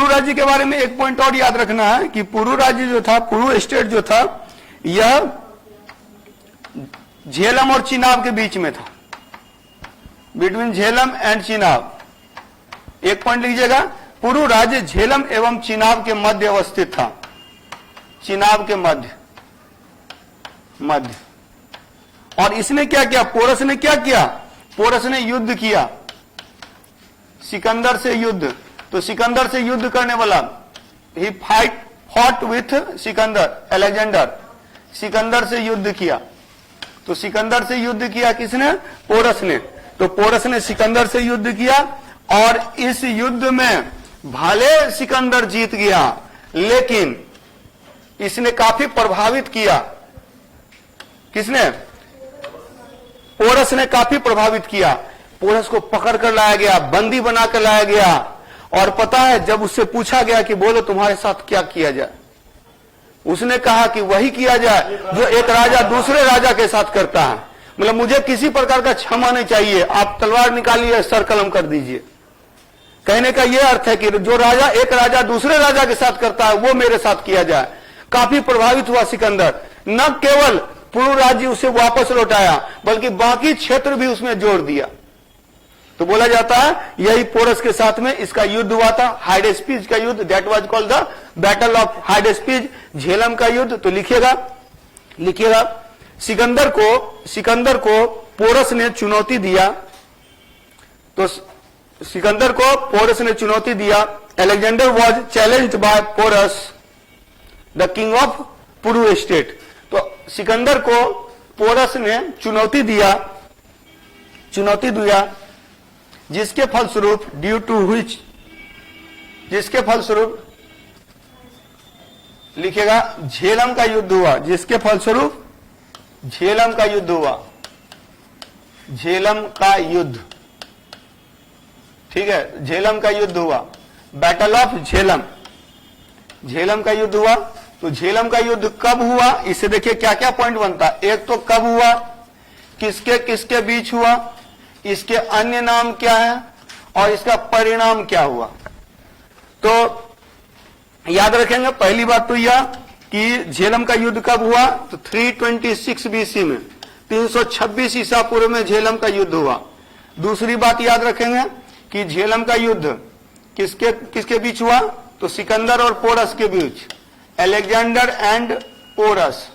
राज्य के बारे में एक पॉइंट और याद रखना है कि पुरु राज्य जो था, पुरु एस्टेट जो था, यह झेलम और चिनाब के बीच में था। Between Jhelum and Chenab. एक पॉइंट लीजिएगा, पुरु राज्य झेलम एवं चिनाब के मध्य अवस्थित था। चिनाब के मध्य। और इसने क्या किया? पोरस ने क्या किया? पोरस ने युद्ध किया सिकंदर से युद्ध। तो सिकंदर से युद्ध करने वाला, he fought with Alexander. Sikandar से युद्ध किया। तो सिकंदर से युद्ध किया किसने? पोरस ने। तो पोरस ने सिकंदर से युद्ध किया, और इस युद्ध में भले सिकंदर जीत गया, लेकिन इसने काफी प्रभावित किया। किसने? पोरस ने काफी प्रभावित किया। पोरस को पकड़ कर लाया गया, बंदी बनाकर लाया गया। और पता है, जब उससे पूछा गया कि बोलो तुम्हारे साथ क्या किया जाए, उसने कहा कि वही किया जाए जो एक राजा दूसरे राजा के साथ करता है। मतलब मुझे किसी प्रकार का क्षमा नहीं चाहिए, आप तलवार निकालिए, सर कलम कर दीजिए। कहने का यह अर्थ है कि जो राजा एक राजा दूसरे राजा के साथ करता है, वो मेरे साथ किया जाए। काफी प्रभावित हुआ सिकंदर। न केवल पुरु राज्य उसे वापस लौटाया, बल्कि बाकी क्षेत्र भी उसमें जोड़ दिया। तो बोला जाता है यही पोरस के साथ में इसका युद्ध हुआ था, हाइडेस्पीज का युद्ध। That was called the battle of Hydaspes, Jhelum का युद्ध। तो लिखिएगा सिकंदर को पोरस ने चुनौती दिया। तो सिकंदर को पोरस ने चुनौती दिया। Alexander was challenged by Porus the king of Puru estate. तो सिकंदर को पोरस ने चुनौती दिया, जिसके फलस्वरूप लिखेगा झेलम का युद्ध हुआ। जिसके फलस्वरूप झेलम का युद्ध हुआ। झेलम का युद्ध, ठीक है, झेलम का युद्ध हुआ, बैटल ऑफ झेलम, झेलम का युद्ध हुआ। तो झेलम का युद्ध कब हुआ, इससे देखिए क्या क्या पॉइंट बनता है। एक तो कब हुआ, किसके किसके बीच हुआ, इसके अन्य नाम क्या है और इसका परिणाम क्या हुआ। तो याद रखेंगे पहली बात तो यह कि झेलम का युद्ध कब हुआ, तो 326 बीसी में, 326 ईसा पूर्व में झेलम का युद्ध हुआ। दूसरी बात याद रखेंगे कि झेलम का युद्ध किसके किसके बीच हुआ, तो सिकंदर और पोरस के बीच, Alexander and Porus,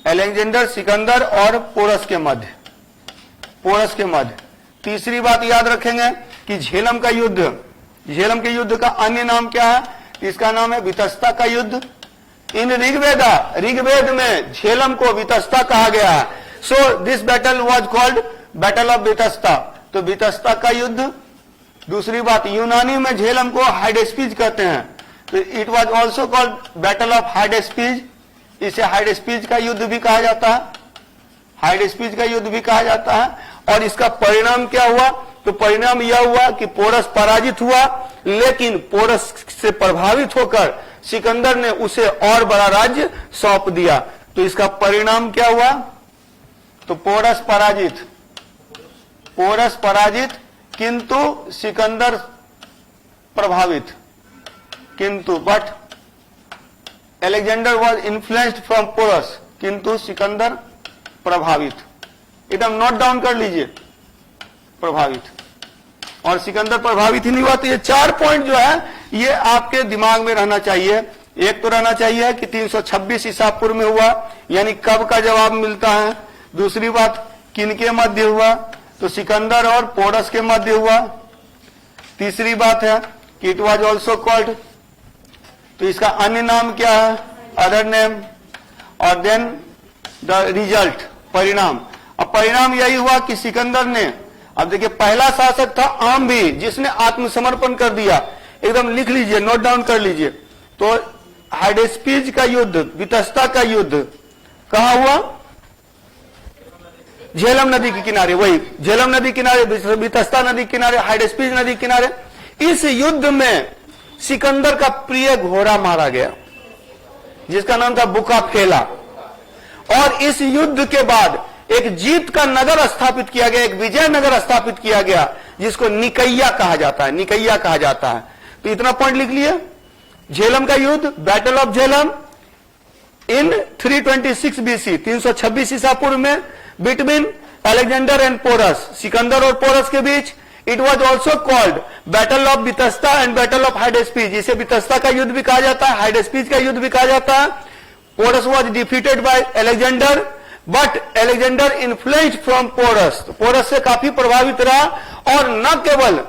Alexander Sikandar और पोरस के मध्य, पोरस के मध्य। तीसरी बात याद रखेंगे कि झेलम का युद्ध, झेलम के युद्ध का अन्य नाम क्या है, इसका नाम है वितस्ता का युद्ध। इन ऋग्वेद में झेलम को वितस्ता कहा गया है। So this battle was called battle of Vitasta, तो वितस्ता का युद्ध। दूसरी बात, यूनानी में झेलम को हाइडेस्पीज कहते हैं, तो it was also called battle of Hydaspes, इसे हाइडेस्पीज का युद्ध भी कहा जाता है, हाइडेस्पीज का युद्ध भी कहा जाता है। और इसका परिणाम क्या हुआ, तो परिणाम यह हुआ कि पोरस पराजित हुआ, लेकिन पोरस से प्रभावित होकर सिकंदर ने उसे और बड़ा राज्य सौंप दिया। तो इसका परिणाम क्या हुआ, तो पोरस पराजित किंतु सिकंदर प्रभावित, किंतु but Alexander was influenced from Porus, किंतु सिकंदर प्रभावित। एकदम नोट डाउन कर लीजिए, प्रभावित और सिकंदर प्रभावित ही नहीं हुआ। तो ये 4 पॉइंट जो है ये आपके दिमाग में रहना चाहिए। एक तो रहना चाहिए कि 326 ईसा पूर्व में हुआ, यानी कब का जवाब मिलता है। दूसरी बात, किनके मध्य हुआ, तो सिकंदर और पोरस के मध्य हुआ। तीसरी बात है कि इट वाज आल्सो कॉल्ड, तो इसका अन्य नाम क्या है, अदर नेम। और देन द रिजल्ट, परिणाम। अब परिणाम यही हुआ कि सिकंदर ने, अब देखिए पहला शासक था आम भी, जिसने आत्मसमर्पण कर दिया। एकदम लिख लीजिए, नोट डाउन कर लीजिए। तो हाइडेस्पीज का युद्ध, वितस्ता का युद्ध कहां हुआ, झेलम नदी के किनारे, वही झेलम नदी किनारे, वितस्ता नदी किनारे, हाइडेस्पीज नदी किनारे। इस युद्ध में सिकंदर का प्रिय घोड़ा मारा गया, जिसका नाम था बुकाफेला। और इस युद्ध के बाद एक जीत का नगर स्थापित किया गया, एक विजय नगर स्थापित किया गया, जिसको निकैया कहा जाता है, निकैया कहा जाता है। तो इतना पॉइंट लिख लिए। झेलम का युद्ध, battle of Jhelum in 326 BC, 326 ईसा पूर्व में, between Alexander and Porus, Sikandar और पोरस के बीच। It was also called battle of Vitasta and battle of Hydaspes, इसे वितस्ता का युद्ध भी कहा जाता है, हाइडेस्पीज का युद्ध भी कहा जाता है। Porus was defeated by Alexander, but Alexander influenced from Porus, Porus से काफी प्रभावित रहा। और न केवल,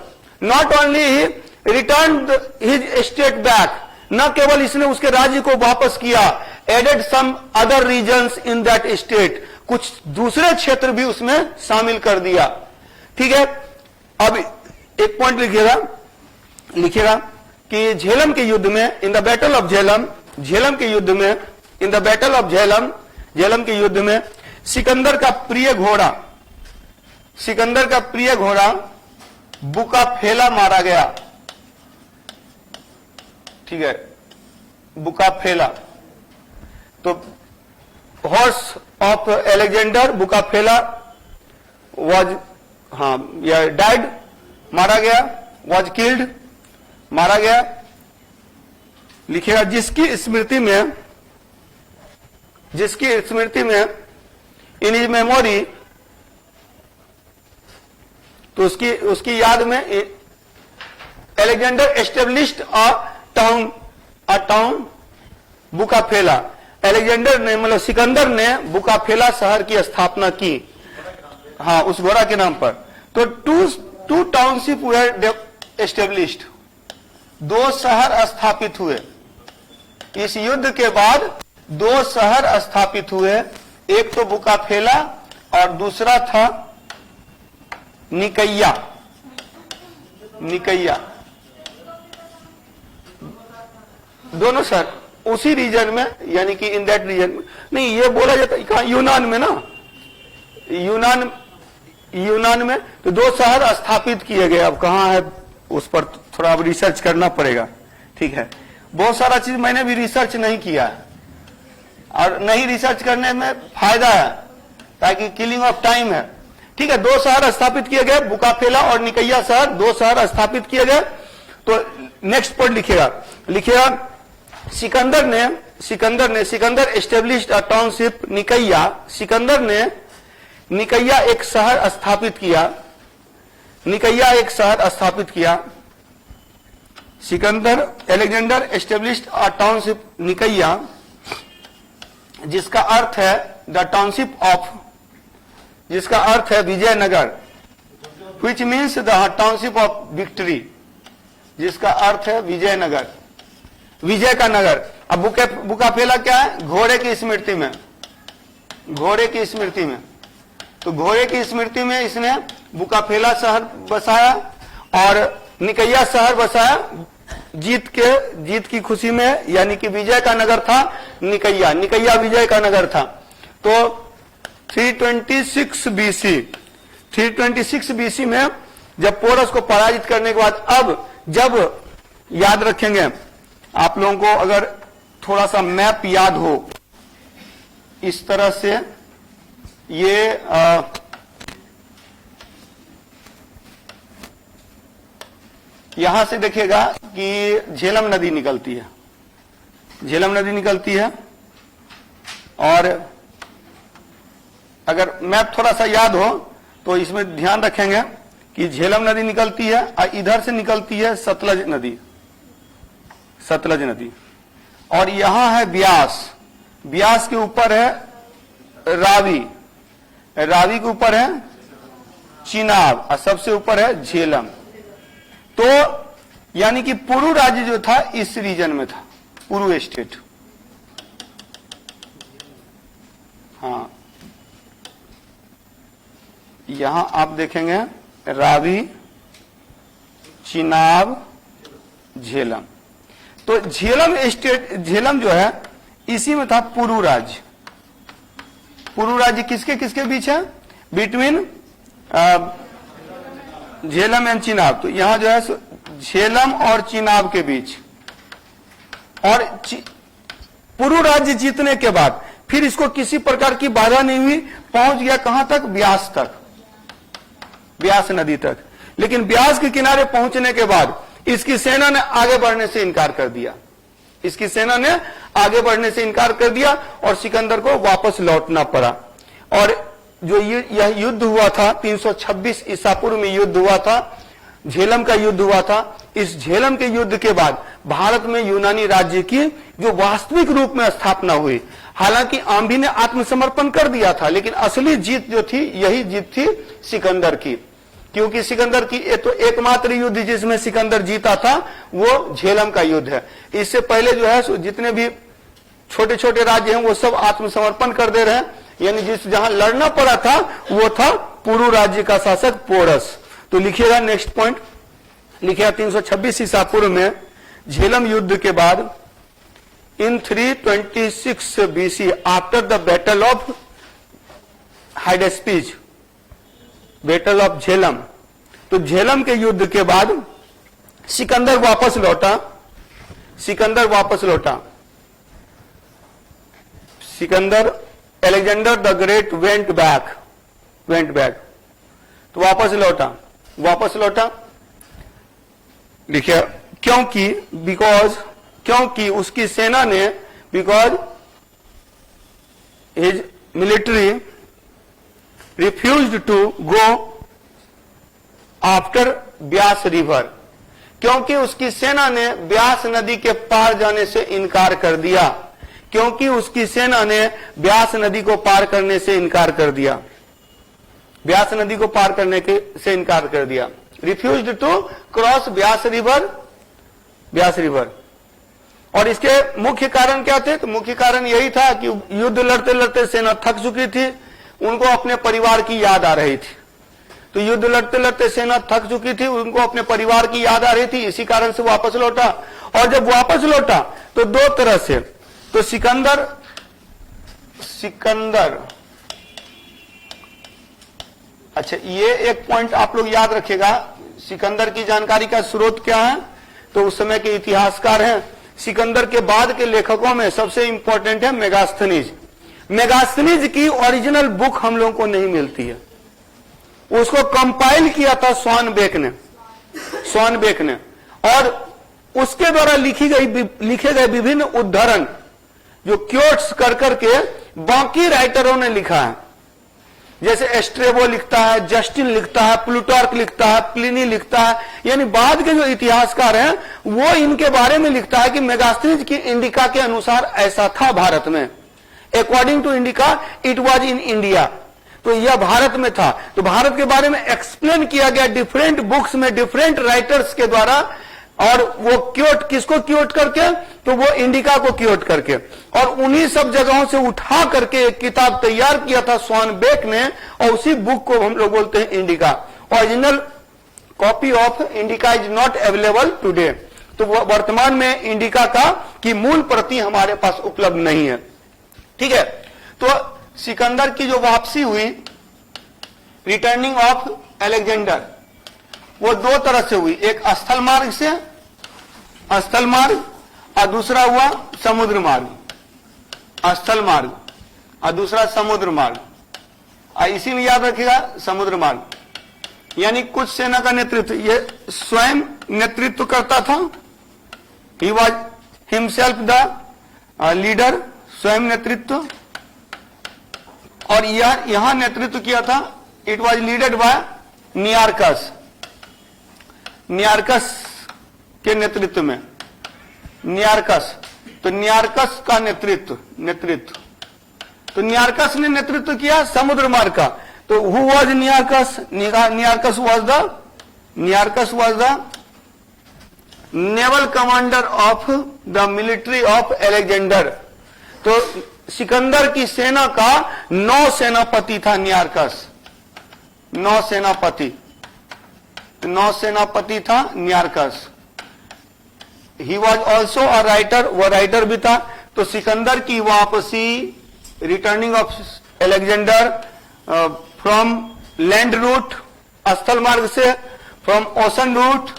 not only return his state back, न केवल इसने उसके राज्य को वापस किया, added some other regions in that state, कुछ दूसरे क्षेत्र भी उसमें शामिल कर दिया। ठीक है, अब एक पॉइंट लिखिएगा कि झेलम के युद्ध में, in the battle of Jhelum, Jhelum के युद्ध में, in the battle of Jhelum, Jhelum के युद्ध में सिकंदर का प्रिय घोड़ा, सिकंदर का प्रिय घोड़ा बुकाफेला मारा गया। ठीक है, बुकाफेला, तो हॉर्स ऑफ अलेक्जेंडर बुकाफेला वाज, हाँ, या डाइड, मारा गया, वाज किल्ड, मारा गया। लिखिएगा, जिसकी स्मृति में, जिसकी स्मृति में, इन इज मेमोरी, तो उसकी याद में Alexander established a town Bucephala, Alexander ने, मतलब सिकंदर ने बुकाफेला शहर की स्थापना की, हाँ, उस घोड़ा के नाम पर। तो टू टाउनशिप हुए एस्टेब्लिश्ड, 2 शहर स्थापित हुए। इस युद्ध के बाद 2 शहर स्थापित हुए, एक तो बुकाफेला और दूसरा था निकैया, निकैया। दोनों शहर उसी रीजन में, यानी कि इन दैट रीजन में नहीं, ये बोला जाता है यूनान में ना, यूनान, यूनान में। तो 2 शहर स्थापित किए गए। अब कहाँ है उस पर थोड़ा अब रिसर्च करना पड़ेगा, ठीक है। बहुत सारा चीज मैंने भी रिसर्च नहीं किया और नहीं रिसर्च करने में फायदा है, ताकि किलिंग ऑफ टाइम है, ठीक है। 2 शहर स्थापित किए गए, बुकाफेला और निकैया शहर, 2 शहर स्थापित किए गए। तो नेक्स्ट पॉइंट लिखिएगा Sikandar established a township Nicaea. Sikandar ने निकैया एक शहर स्थापित किया। Sikandar Alexander established a township Nicaea, जिसका अर्थ है द टाउनशिप ऑफ, जिसका अर्थ है विजयनगर, which means the township of victory, जिसका अर्थ है विजयनगर, विजय का नगर। अब बुकाफेला क्या है? घोड़े की स्मृति में, घोड़े की स्मृति में। तो घोड़े की स्मृति में इसने बुकाफेला शहर बसाया और निकैया शहर बसाया, जीत की खुशी में, यानी कि विजय का नगर था निकैया विजय का नगर था। तो 326 बीसी में जब पोरस को पराजित करने के बाद, अब जब याद रखेंगे आप लोगों को, अगर थोड़ा सा मैप याद हो इस तरह से, ये यहां से देखिएगा कि झेलम नदी निकलती है, झेलम नदी निकलती है। और अगर मैप थोड़ा सा याद हो तो इसमें ध्यान रखेंगे कि झेलम नदी निकलती है और इधर से निकलती है सतलज नदी। और यहां है ब्यास के ऊपर है रावी के ऊपर है चिनाब और सबसे ऊपर है झेलम। तो यानी कि पुरु राज्य जो था इस रीजन में था, पुरु स्टेट। हाँ, यहां आप देखेंगे रावी, चिनाब, झेलम। तो झेलम जो है इसी में था पुरु राज्य। पुरु राज्य किसके किसके बीच है? Between Jhelum and Chenab. तो यहां जो है झेलम और चिनाब के बीच। और पुरु राज्य जीतने के बाद फिर इसको किसी प्रकार की बाधा नहीं हुई, पहुंच गया कहां तक? ब्यास तक, ब्यास नदी तक। लेकिन ब्यास के किनारे पहुंचने के बाद इसकी सेना ने आगे बढ़ने से इनकार कर दिया, और सिकंदर को वापस लौटना पड़ा। और जो यह युद्ध हुआ था 326 ईसा पूर्व में युद्ध हुआ था, झेलम का युद्ध हुआ था। इस झेलम के युद्ध के बाद भारत में यूनानी राज्य की जो वास्तविक रूप में स्थापना हुई। हालांकि आम्भी ने आत्मसमर्पण कर दिया था, लेकिन असली जीत जो थी, यही जीत थी सिकंदर की। क्योंकि सिकंदर की तो एकमात्र युद्ध जिसमें सिकंदर जीता था वो झेलम का युद्ध है। इससे पहले जो है जितने भी छोटे छोटे राज्य हैं वो सब आत्मसमर्पण कर दे रहे हैं। यानी जहां लड़ना पड़ा था वो था पुरु राज्य का शासक पोरस। तो लिखिएगा नेक्स्ट पॉइंट, लिखिएगा 326 ईसा पूर्व में झेलम युद्ध के बाद, in 326 BC after the battle of Hydaspes, battle of Jhelum. तो झेलम के युद्ध के बाद सिकंदर वापस लौटा। Sikandar Alexander the great went back. तो वापस लौटा। देखिए क्योंकि उसकी सेना ने, because his military refused to go after Beas river, क्योंकि उसकी सेना ने ब्यास नदी के पार जाने से इनकार कर दिया। ब्यास नदी को पार करने से इनकार कर दिया। Refused to cross Beas river. और इसके मुख्य कारण क्या थे? तो मुख्य कारण यही था कि युद्ध लड़ते लड़ते सेना थक चुकी थी, उनको अपने परिवार की याद आ रही थी। तो युद्ध लड़ते लड़ते सेना थक चुकी थी, उनको अपने परिवार की याद आ रही थी, इसी कारण से वापस लौटा। और जब वापस लौटा तो दो तरह से, तो अच्छा, ये एक पॉइंट आप लोग याद रखिएगा, सिकंदर की जानकारी का स्रोत क्या है, तो उस समय के इतिहासकार हैं। सिकंदर के बाद के लेखकों में सबसे इंपॉर्टेंट है मेगास्थनीज। मेगास्थनीज की ओरिजिनल बुक हम लोगों को नहीं मिलती है, उसको कंपाइल किया था स्वानबेक ने, और उसके द्वारा लिखे गए विभिन्न उद्धरण जो क्योट्स कर करके बाकी राइटरों ने लिखा है, जैसे एस्ट्रेबो लिखता है, जस्टिन लिखता है, प्लूटार्क लिखता है, प्लिनी लिखता है, यानी बाद के जो इतिहासकार हैं वो इनके बारे में लिखता है कि मेगास्थनीज की इंडिका के अनुसार ऐसा था भारत में, according to Indica it was in India, तो यह भारत में था। तो भारत के बारे में एक्सप्लेन किया गया डिफरेंट बुक्स में डिफरेंट राइटर्स के द्वारा, और वो क्योट किसको क्योट करके, तो वो इंडिका को क्योट करके, और उन्हीं सब जगहों से उठा करके एक किताब तैयार किया था स्वानबेक ने, और उसी बुक को हम लोग बोलते हैं indica. Original copy of indica is not available today, तो वर्तमान में इंडिका का की मूल प्रति हमारे पास उपलब्ध नहीं है। ठीक है, तो सिकंदर की जो वापसी हुई, रिटर्निंग ऑफ अलेक्जेंडर, वो दो तरह से हुई, एक स्थल मार्ग से, स्थल मार्ग, और दूसरा हुआ समुद्र मार्ग, स्थल मार्ग और दूसरा समुद्र मार्ग। और इसी में याद रखिएगा समुद्र मार्ग, यानी कुछ सेना का नेतृत्व ये स्वयं नेतृत्व करता था, he was himself the leader, स्वयं नेतृत्व, और यहां नेतृत्व किया था, इट वॉज लीडेड बाय नियार्कस, नियार्कस के नेतृत्व में, नियार्कस, तो नियार्कस का नेतृत्व, तो नियार्कस ने नेतृत्व किया समुद्र मार्ग का। तो who was Nearchus, Nearchus was the naval commander of the military of Alexander, तो सिकंदर की सेना का नौ सेनापति था नियार्कस, नौ सेनापति था Nearchus. He was also a writer, वह राइटर भी था। तो सिकंदर की वापसी, returning of Alexander from land route स्थल मार्ग से, फ्रॉम ओशन रूट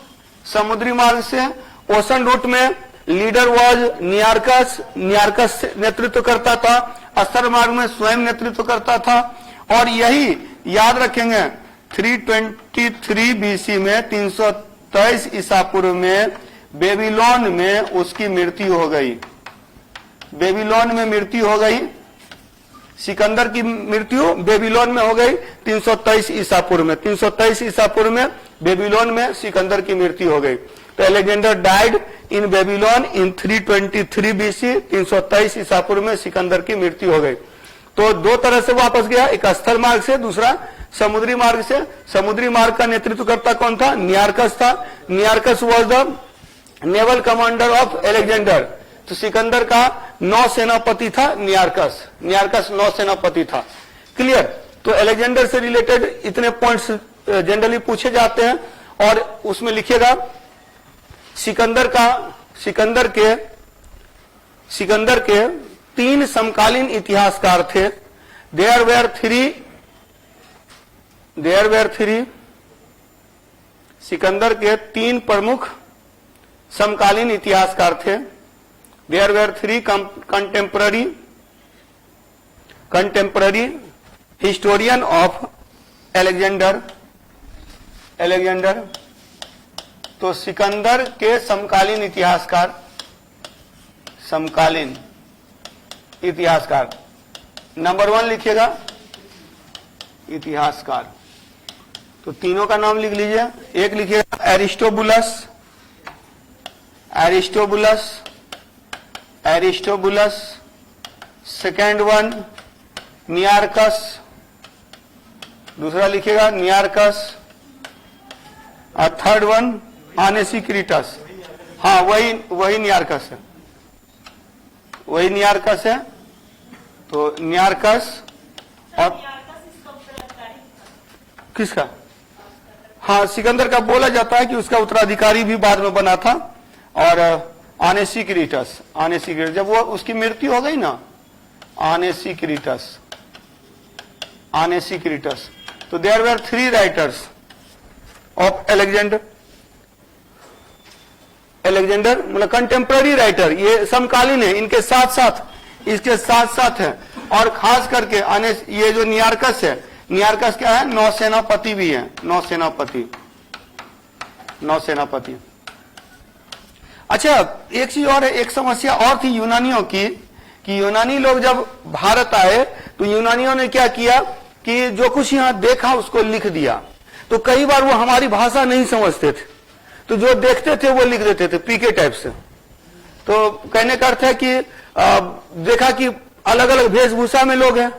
समुद्री मार्ग से, ओशन रूट में लीडर वॉज नियार्कस, नियार्कस नेतृत्व करता था, स्थल मार्ग में स्वयं नेतृत्व करता था। और यही याद रखेंगे 323 बीसी में, 323 ईसा पूर्व में बेबीलोन में उसकी मृत्यु हो गई, बेबीलोन में मृत्यु हो गई, सिकंदर की मृत्यु बेबीलोन में हो गई 323 ईसा पूर्व में, 323 ईसा पूर्व में बेबीलोन में सिकंदर की मृत्यु हो गई। तो Alexander died in Babylon in 323 BC, 323 ईसा पूर्व में सिकंदर की मृत्यु हो गई। तो दो तरह से वापस गया, एक स्थल मार्ग से, दूसरा समुद्री मार्ग से। समुद्री मार्ग का नेतृत्व करता कौन था? नियार्कस था। Nearchus was the naval commander of Alexander. तो सिकंदर का नौ सेनापति था नियार्कस, नियार्कस नौ सेनापति था। क्लियर? तो अलेक्जेंडर से रिलेटेड इतने पॉइंट्स जनरली पूछे जाते हैं, और उसमें लिखिएगा सिकंदर के तीन समकालीन इतिहासकार थे। देयर वेर थ्री सिकंदर के तीन प्रमुख समकालीन इतिहासकार थे। There were three contemporary historian of Alexander. तो सिकंदर के समकालीन इतिहासकार, नंबर 1 लिखिएगा इतिहासकार। तो तीनों का नाम लिख लीजिए। एक लिखिएगा एरिस्टोबुलस, सेकेंड वन नियार्कस, दूसरा लिखिएगा नियार्कस, और थर्ड वन आनेसिक्रिटस। हाँ, वही नियार्कस है, तो नियार्कस और किसका? हाँ, सिकंदर का बोला जाता है कि उसका उत्तराधिकारी भी बाद में बना था। और आनेसिक्रिटस, जब वो उसकी मृत्यु हो गई ना, आनेसिक्रिटस तो there were 3 writers of Alexander मतलब कंटेम्प्ररी राइटर, ये समकालीन है, इनके साथ साथ, इसके साथ साथ है। और खास करके आने ये जो नियार्कस है, नियार्कस क्या है? नौसेनापति भी है, नौसेनापति। अच्छा, एक चीज और है, एक समस्या और थी यूनानियों की, कि यूनानी लोग जब भारत आए तो यूनानियों ने क्या किया कि जो कुछ यहां देखा उसको लिख दिया। तो कई बार वो हमारी भाषा नहीं समझते थे, तो जो देखते थे वो लिख देते थे पीके टाइप से। तो कहने का अर्थ है कि देखा कि अलग अलग वेशभूषा में लोग हैं,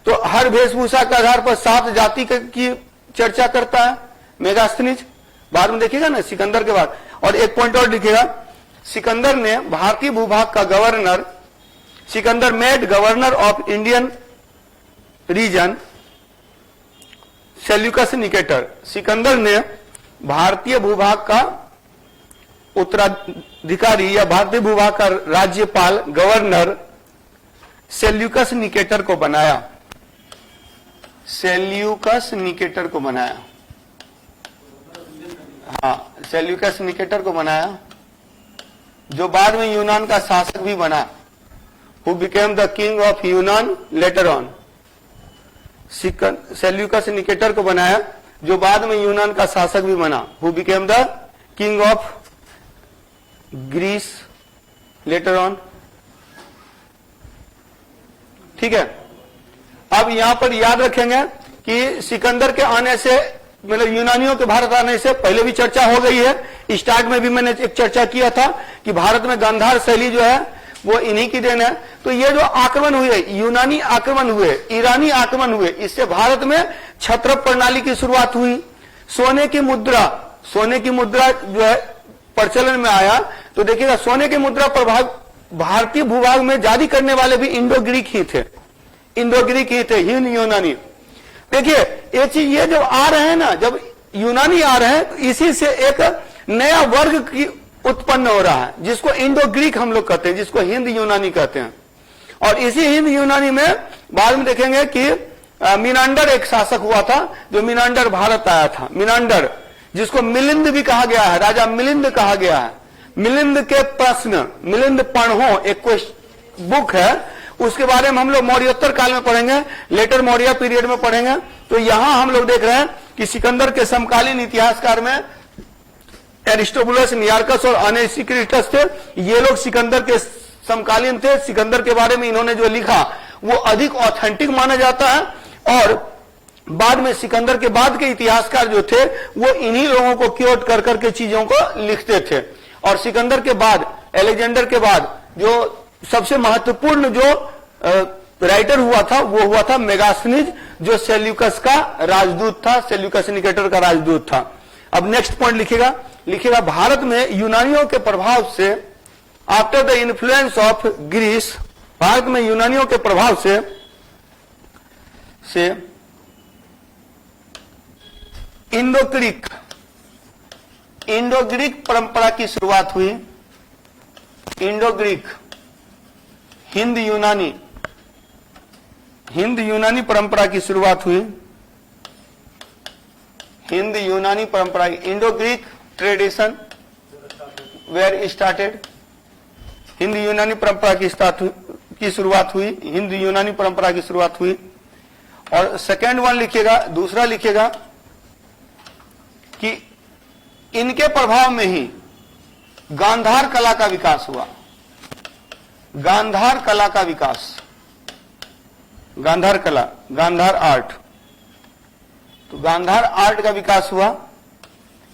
तो हर वेशभूषा के आधार पर 7 जाति की चर्चा करता है मेगास्थनीज। बाद में देखिएगा ना सिकंदर के बाद। और एक पॉइंट और लिखिएगा, सिकंदर ने भारतीय भूभाग का governor, Sikandar made governor of Indian reason Seleucus Nicator. Sikandar ने भारतीय भूभाग का उत्तराधिकारी या भारतीय भूभाग का राज्यपाल गवर्नर सेल्यूकस निकेटर को बनाया, सेल्यूकस निकेटर को बनाया। हाँ, सेल्यूकस निकेटर को बनाया, जो बाद में यूनान का शासक भी बना, who became the king of यूनान later on। सेल्यूकस निकेटर को बनाया, जो बाद में यूनान का शासक भी बना, who became the king of Greece later on। ठीक है, अब यहां पर याद रखेंगे कि सिकंदर के आने से, मतलब यूनानियों के भारत आने से पहले भी चर्चा हो गई है। स्टार्ट में भी मैंने एक चर्चा किया था कि भारत में गांधार शैली जो है वो इन्हीं की देन है। तो ये जो आक्रमण हुए, यूनानी आक्रमण हुए, ईरानी आक्रमण हुए, इससे भारत में क्षत्रप प्रणाली की शुरुआत हुई। सोने की मुद्रा जो है प्रचलन में आया। तो देखिएगा, सोने की मुद्रा प्रभाव भारतीय भूभाग में जारी करने वाले भी इंडो ग्रीक ही थे, हिंद यूनानी। देखिए ये चीज, ये जब आ रहे हैं ना, जब यूनानी आ रहे हैं, तो इसी से एक नया वर्ग की उत्पन्न हो रहा है, जिसको इंडो ग्रीक हम लोग कहते हैं, जिसको हिंद यूनानी कहते हैं। और इसी हिंद यूनानी में बाद में देखेंगे कि मिनांडर एक शासक हुआ था, जो मिनांडर भारत आया था। मिनांडर, जिसको मिलिंद भी कहा गया है, राजा मिलिंद कहा गया है। मिलिंद के प्रश्न, मिलिंद पढ़ो, एक बुक है, उसके बारे में हम लोग मौर्योत्तर काल में पढ़ेंगे, लेटर मौर्य पीरियड में पढ़ेंगे। तो यहां हम लोग देख रहे हैं कि सिकंदर के समकालीन इतिहासकार में एरिस्टोबुलस, नियार्कस और अनेसिक्रिटस थे। ये लोग सिकंदर के समकालीन थे। सिकंदर के बारे में इन्होंने जो लिखा वो अधिक ऑथेंटिक माना जाता है। और बाद में सिकंदर के बाद के इतिहासकार जो थे वो इन्हीं लोगों को क्योट कर करके चीजों को लिखते थे। और सिकंदर के बाद, एलेक्जेंडर के बाद जो सबसे महत्वपूर्ण जो राइटर हुआ था वो हुआ था मेगास्थनीज, जो सेल्यूकस का राजदूत था, सेल्यूकस निकेटर का राजदूत था। अब नेक्स्ट पॉइंट लिखिएगा, भारत में यूनानियों के प्रभाव से, after the influence of Greece, भारत में यूनानियों के प्रभाव से इंडो ग्रीक परंपरा की शुरुआत हुई। इंडो ग्रीक, हिंद यूनानी परंपरा की शुरुआत हुई। हिंद यूनानी परंपरा, Indo Greek tradition were started. हिंद यूनानी परंपरा की शुरुआत हुई, हिंद यूनानी परंपरा की शुरुआत हुई। और सेकेंड वन लिखिएगा, दूसरा लिखिएगा कि इनके प्रभाव में ही गांधार कला का विकास हुआ। गांधार कला का विकास, गांधार कला, गांधार आर्ट। तो गांधार आर्ट का विकास हुआ।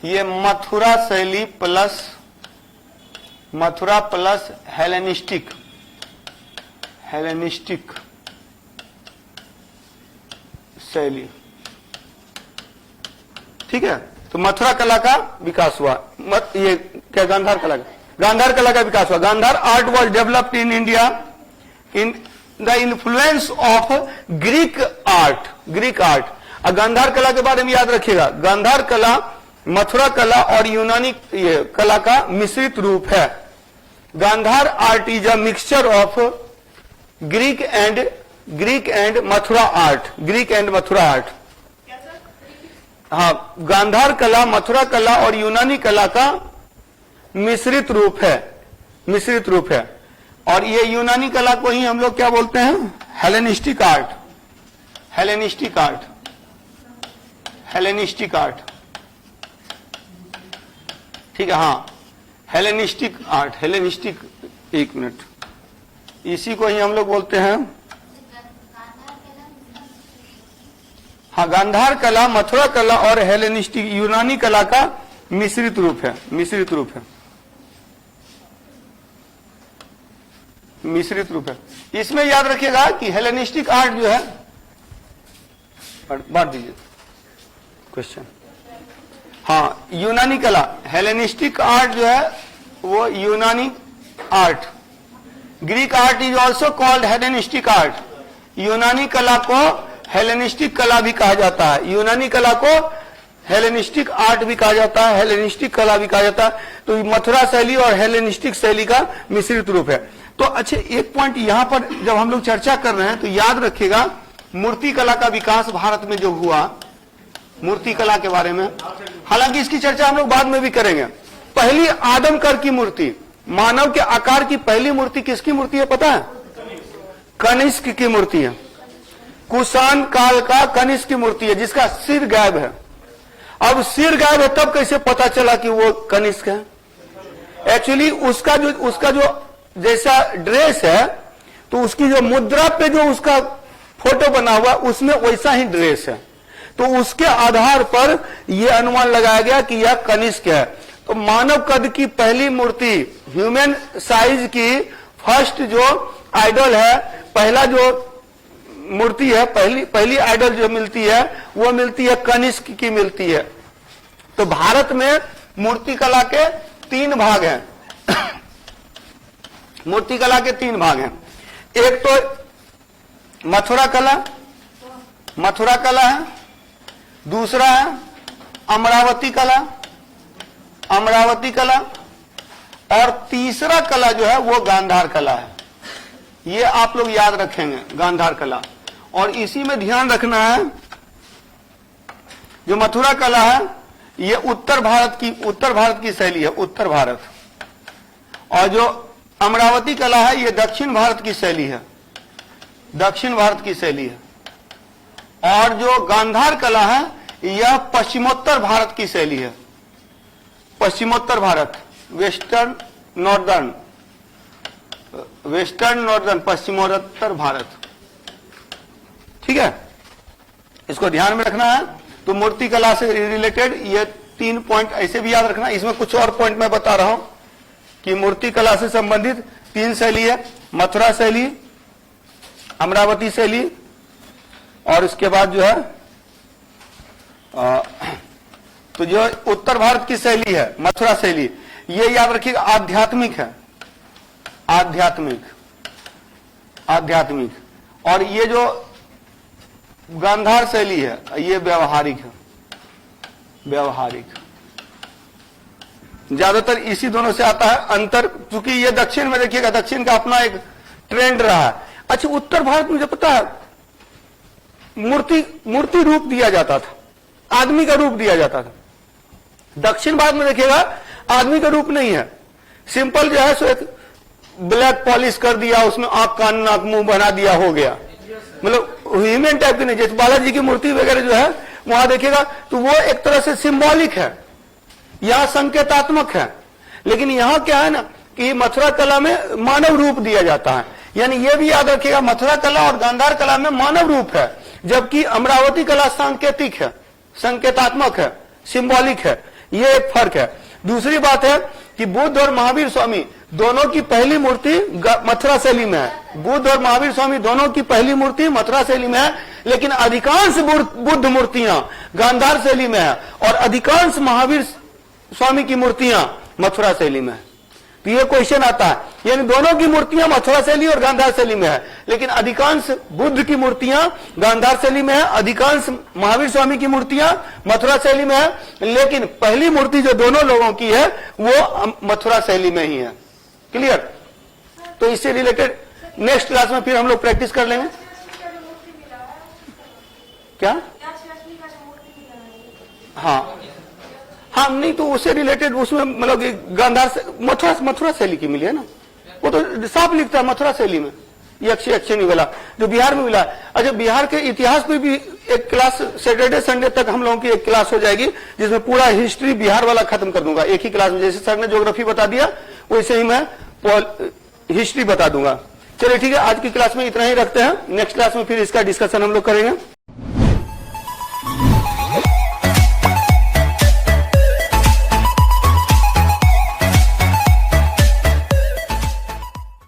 ये मथुरा शैली प्लस हेलेनिस्टिक शैली, ठीक है। तो मथुरा कला का विकास हुआ। ये क्या, गांधार कला का विकास हुआ। Gandhara art was developed in India in the influence of Greek art. और गांधार कला के बारे में याद रखिएगा, गांधार कला मथुरा कला और यूनानी कला का मिश्रित रूप है। Gandhara art is a mixture of Greek and Mathura art. हाँ, गांधार कला, मथुरा कला और यूनानी कला का मिश्रित रूप है, मिश्रित रूप है। और ये यूनानी कला को ही हम लोग क्या बोलते हैं? Hellenistic art, Hellenistic art, Hellenistic art, ठीक है। हाँ, हेलेनिस्टिक आर्ट, हेलेनिस्टिक, एक मिनट, इसी को ही हम लोग बोलते हैं। हाँ, गांधार कला, मथुरा कला और हेलेनिस्टिक यूनानी कला का मिश्रित रूप है, मिश्रित रूप है, मिश्रित रूप है। इसमें याद रखिएगा कि हेलेनिस्टिक आर्ट जो है, बांट दीजिए क्वेश्चन। हाँ, यूनानी कला, हेलेनिस्टिक आर्ट जो है वो यूनानी art, Greek art is also called Hellenistic art. यूनानी कला को हेलेनिस्टिक कला भी कहा जाता है, यूनानी कला को हेलेनिस्टिक आर्ट भी कहा जाता है, हेलेनिस्टिक कला भी कहा जाता है। तो मथुरा शैली और हेलेनिस्टिक शैली का मिश्रित रूप है। तो अच्छे, एक पॉइंट यहां पर जब हम लोग चर्चा कर रहे हैं तो याद रखिएगा, मूर्ति कला का विकास भारत में जो हुआ, मूर्ति कला के बारे में, हालांकि इसकी चर्चा हम लोग बाद में भी करेंगे। पहली आदमकर की मूर्ति, मानव के आकार की पहली मूर्ति किसकी मूर्ति है पता है? कनिष्क की मूर्ति है। कुषाण काल का कनिष्क की मूर्ति है जिसका सिर गायब है। अब सिर गायब है तब कैसे पता चला कि वो कनिष्क है? एक्चुअली उसका जो जैसा ड्रेस है, तो उसकी जो मुद्रा पे जो उसका फोटो बना हुआ उसमें वैसा ही ड्रेस है, तो उसके आधार पर यह अनुमान लगाया गया कि यह कनिष्क है। तो मानव कद की पहली मूर्ति, ह्यूमन साइज की फर्स्ट जो आइडल है, पहला जो मूर्ति है, पहली आइडल जो मिलती है वो मिलती है कनिष्क की मिलती है। तो भारत में मूर्ति कला के 3 भाग हैं। मूर्ति कला के 3 भाग हैं। एक तो मथुरा कला है, दूसरा है अमरावती कला, और तीसरा कला जो है वो गांधार कला है। ये आप लोग याद रखेंगे, गांधार कला। और इसी में ध्यान रखना है, जो मथुरा कला है ये उत्तर भारत की शैली है, उत्तर भारत। और जो अमरावती कला है ये दक्षिण भारत की शैली है, दक्षिण भारत की शैली है। और जो गांधार कला है यह पश्चिमोत्तर भारत की शैली है, पश्चिमोत्तर भारत, वेस्टर्न नॉर्दर्न, पश्चिमोत्तर भारत, ठीक है। इसको ध्यान में रखना है। तो मूर्ति कला से रिलेटेड ये 3 पॉइंट ऐसे भी याद रखना। इसमें कुछ और पॉइंट मैं बता रहा हूं कि मूर्ति कला से संबंधित 3 शैली है, मथुरा शैली, अमरावती शैली, और इसके बाद जो है तो जो उत्तर भारत की शैली है, मथुरा शैली, ये याद रखिएगा आध्यात्मिक है, आध्यात्मिक। और ये जो गांधार शैली है ये व्यवहारिक है, व्यवहारिक। ज्यादातर इसी दोनों से आता है अंतर, क्योंकि ये दक्षिण में देखिएगा, दक्षिण का अपना एक ट्रेंड रहा है। अच्छा, उत्तर भारत में जो पता है मूर्ति रूप दिया जाता था, आदमी का रूप दिया जाता था। दक्षिण भारत में देखिएगा आदमी का रूप नहीं है, सिंपल जो है सो एक ब्लैक पॉलिश कर दिया, उसमें आंख कान नाक मुंह बना दिया, हो गया। मतलब ह्यूमन टाइप की नहीं। जैसे बालाजी की मूर्ति वगैरह जो है वहां देखिएगा तो वो एक तरह से सिंबॉलिक है, यहां संकेतात्मक है। लेकिन यहां क्या है ना कि मथुरा कला में मानव रूप दिया जाता है। यानी ये भी याद रखिएगा, मथुरा कला और गांधार कला में मानव रूप है, जबकि अमरावती कला सांकेतिक है, संकेतात्मक है, सिंबॉलिक है। ये एक फर्क है। दूसरी बात है कि बुद्ध और महावीर स्वामी दोनों की पहली मूर्ति मथुरा शैली में है। बुद्ध और महावीर स्वामी दोनों की पहली मूर्ति मथुरा शैली में है, लेकिन अधिकांश बुद्ध मूर्तियां गांधार शैली में है और अधिकांश महावीर स्वामी की मूर्तियां मथुरा शैली में है। तो ये क्वेश्चन आता है, यानी दोनों की मूर्तियां मथुरा शैली और गांधार शैली में है, लेकिन अधिकांश बुद्ध की मूर्तियां गांधार शैली में है, अधिकांश महावीर स्वामी की मूर्तियां मथुरा शैली में है, लेकिन पहली मूर्ति जो दोनों लोगों की है वो मथुरा शैली में ही है। क्लियर? तो इससे रिलेटेड नेक्स्ट क्लास में फिर हम लोग प्रैक्टिस कर लेंगे। क्या हाँ हाँ, नहीं तो उससे रिलेटेड उसमें मतलब कि गांधार से मथुरा शैली की मिली है ना, वो तो साफ लिखता है मथुरा शैली में, यक्षिणी वाला जो बिहार में मिला। अच्छा, बिहार के इतिहास पे भी एक क्लास सैटरडे संडे तक हम लोगों की एक क्लास हो जाएगी, जिसमें पूरा हिस्ट्री बिहार वाला खत्म कर दूंगा एक ही क्लास में। जैसे सर ने ज्योग्राफी बता दिया वैसे ही मैं हिस्ट्री बता दूंगा। चलिए ठीक है, आज की क्लास में इतना ही रखते हैं, नेक्स्ट क्लास में फिर इसका डिस्कशन हम लोग करेंगे।